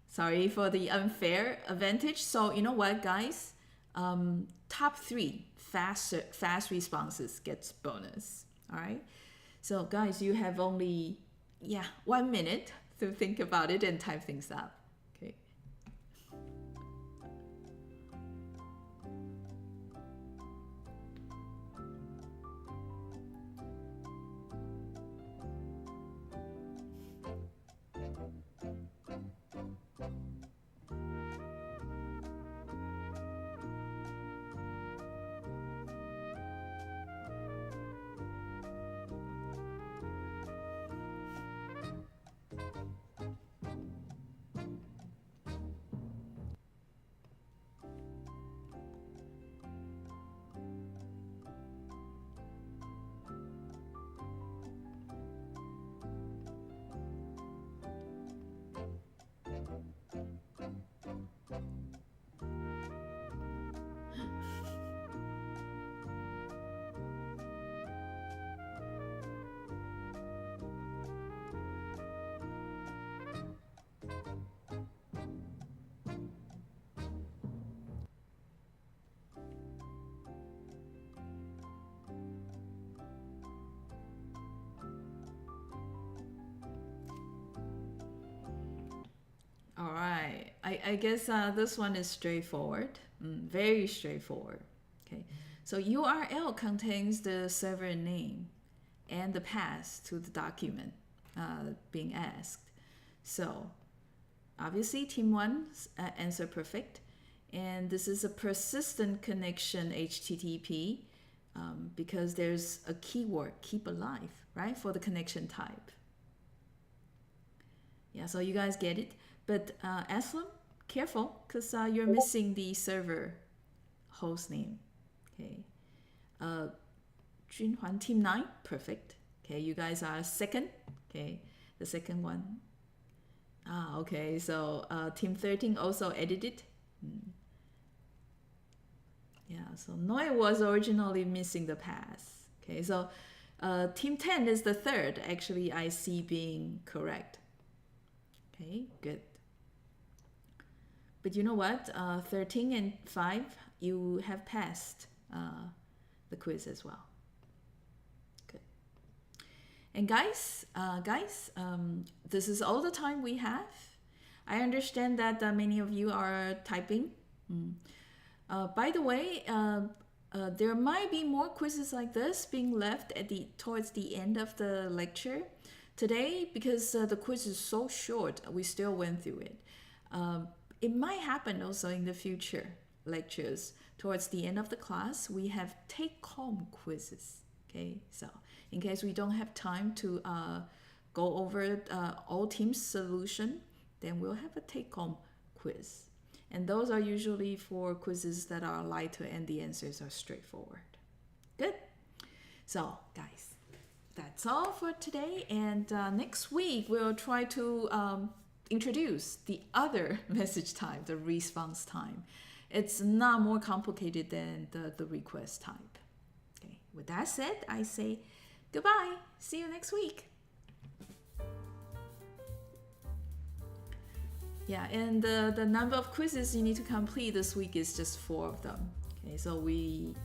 Sorry for the unfair advantage. So you know what, guys? Top 3 fast responses gets bonus. All right. So guys, you have only 1 minute to think about it and type things up. Okay. All right. I guess this one is straightforward. Very straightforward. Okay. So URL contains the server name and the path to the document being asked. So obviously team 1's answer perfect. And this is a persistent connection HTTP because there's a keyword, keep alive, right, for the connection type. Yeah, so you guys get it. But Aslam, careful, because you're missing the server host name. Okay. Junhuan team 9, perfect. Okay, you guys are second. Okay, the second one. Ah, okay. So Team 13 also edited. Yeah, so Noi was originally missing the pass. Okay, so Team 10 is the third. Actually, I see being correct. Okay, good. But you know what? 13 and 5, you have passed the quiz as well. Good. And guys, this is all the time we have. I understand that many of you are typing. By the way, there might be more quizzes like this being left towards the end of the lecture. Today, because the quiz is so short, we still went through it. It might happen also in the future lectures. Towards the end of the class, we have take-home quizzes. Okay, so in case we don't have time to go over all teams' solution, then we'll have a take-home quiz. And those are usually for quizzes that are lighter and the answers are straightforward. Good. So, guys, that's all for today. And next week, we'll try to introduce the other message type, the response time. It's not more complicated than the request type. Okay. With that said, I say goodbye. See you next week. Yeah, and the number of quizzes you need to complete this week is just 4 of them. Okay, so we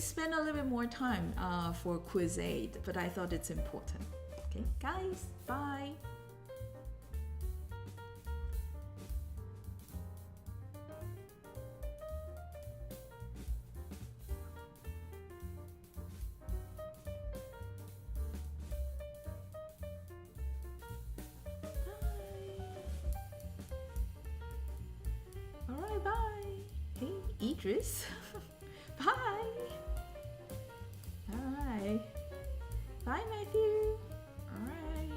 spend a little bit more time for quiz 8, but I thought it's important. Okay, guys, bye. All right, bye. Hey, Idris. Bye. All right. Bye, Matthew. All right.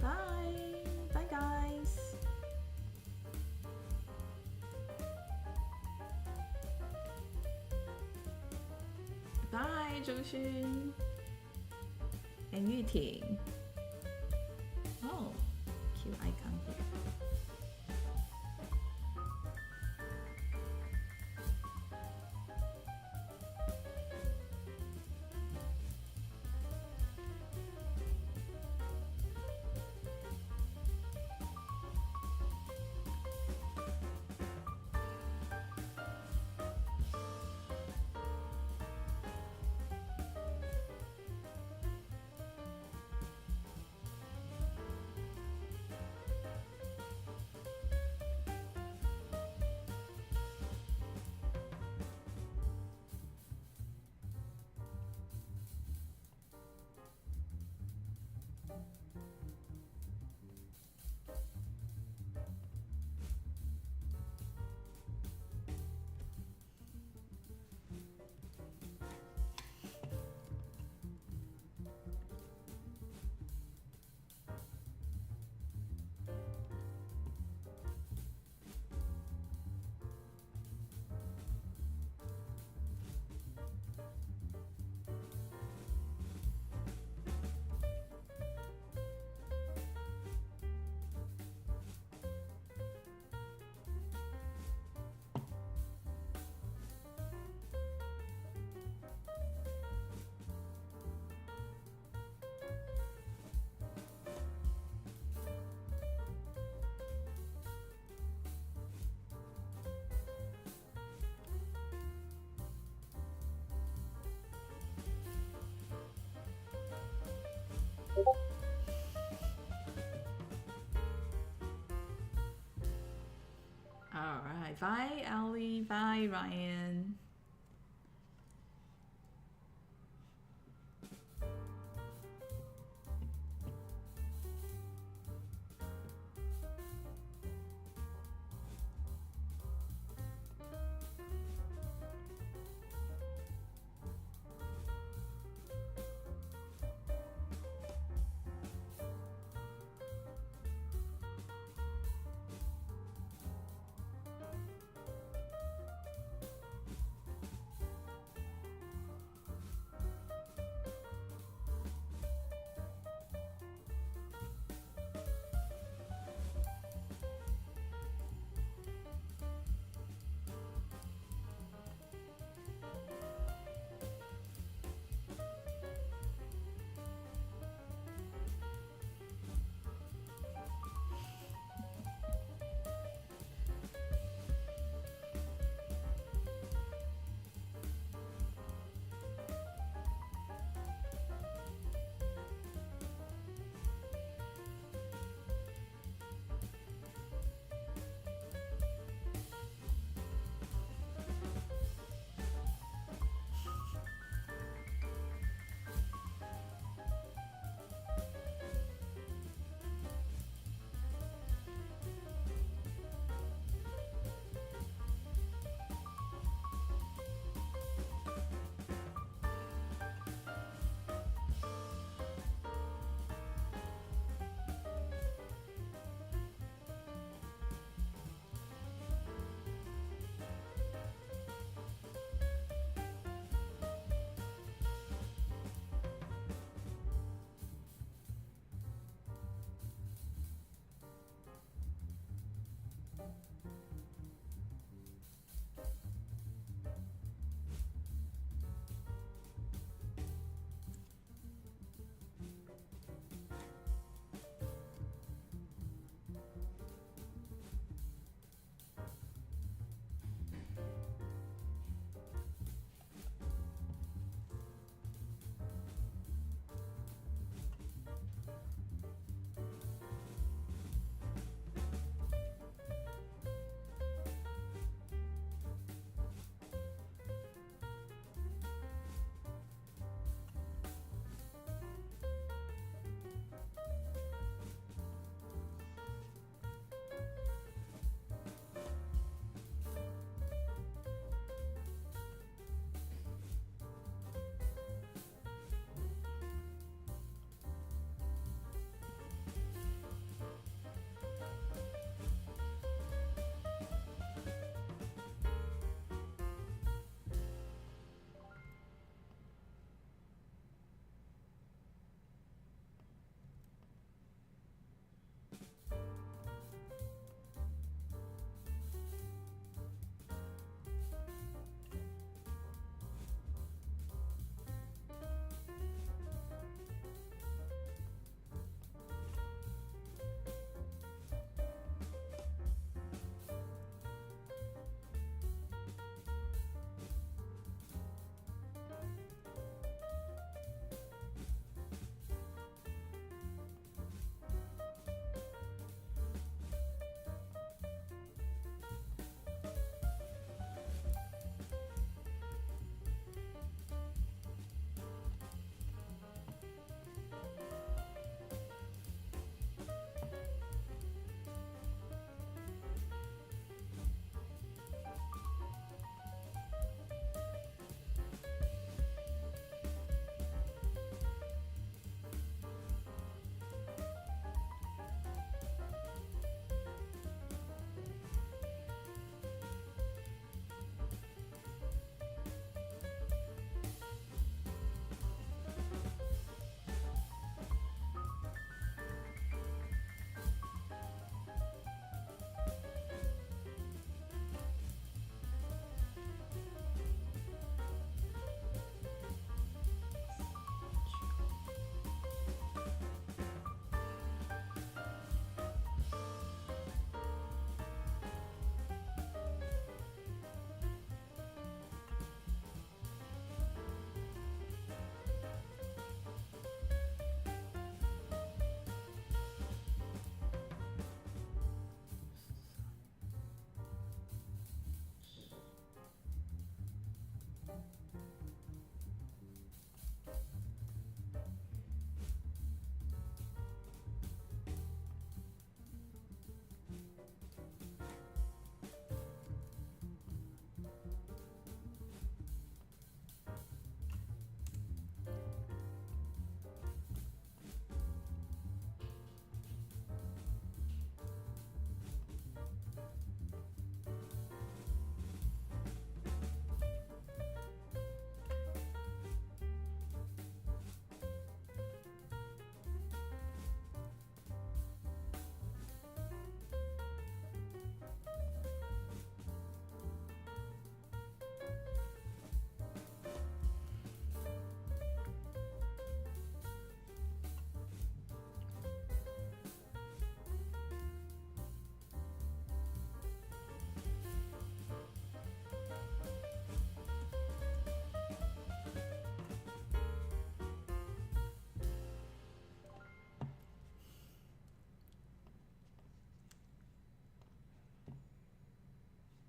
Bye. Bye, guys. Bye, 周勋 and Yuting. Oh, cute icon here. All right. Bye, Ali. Bye, Ryan.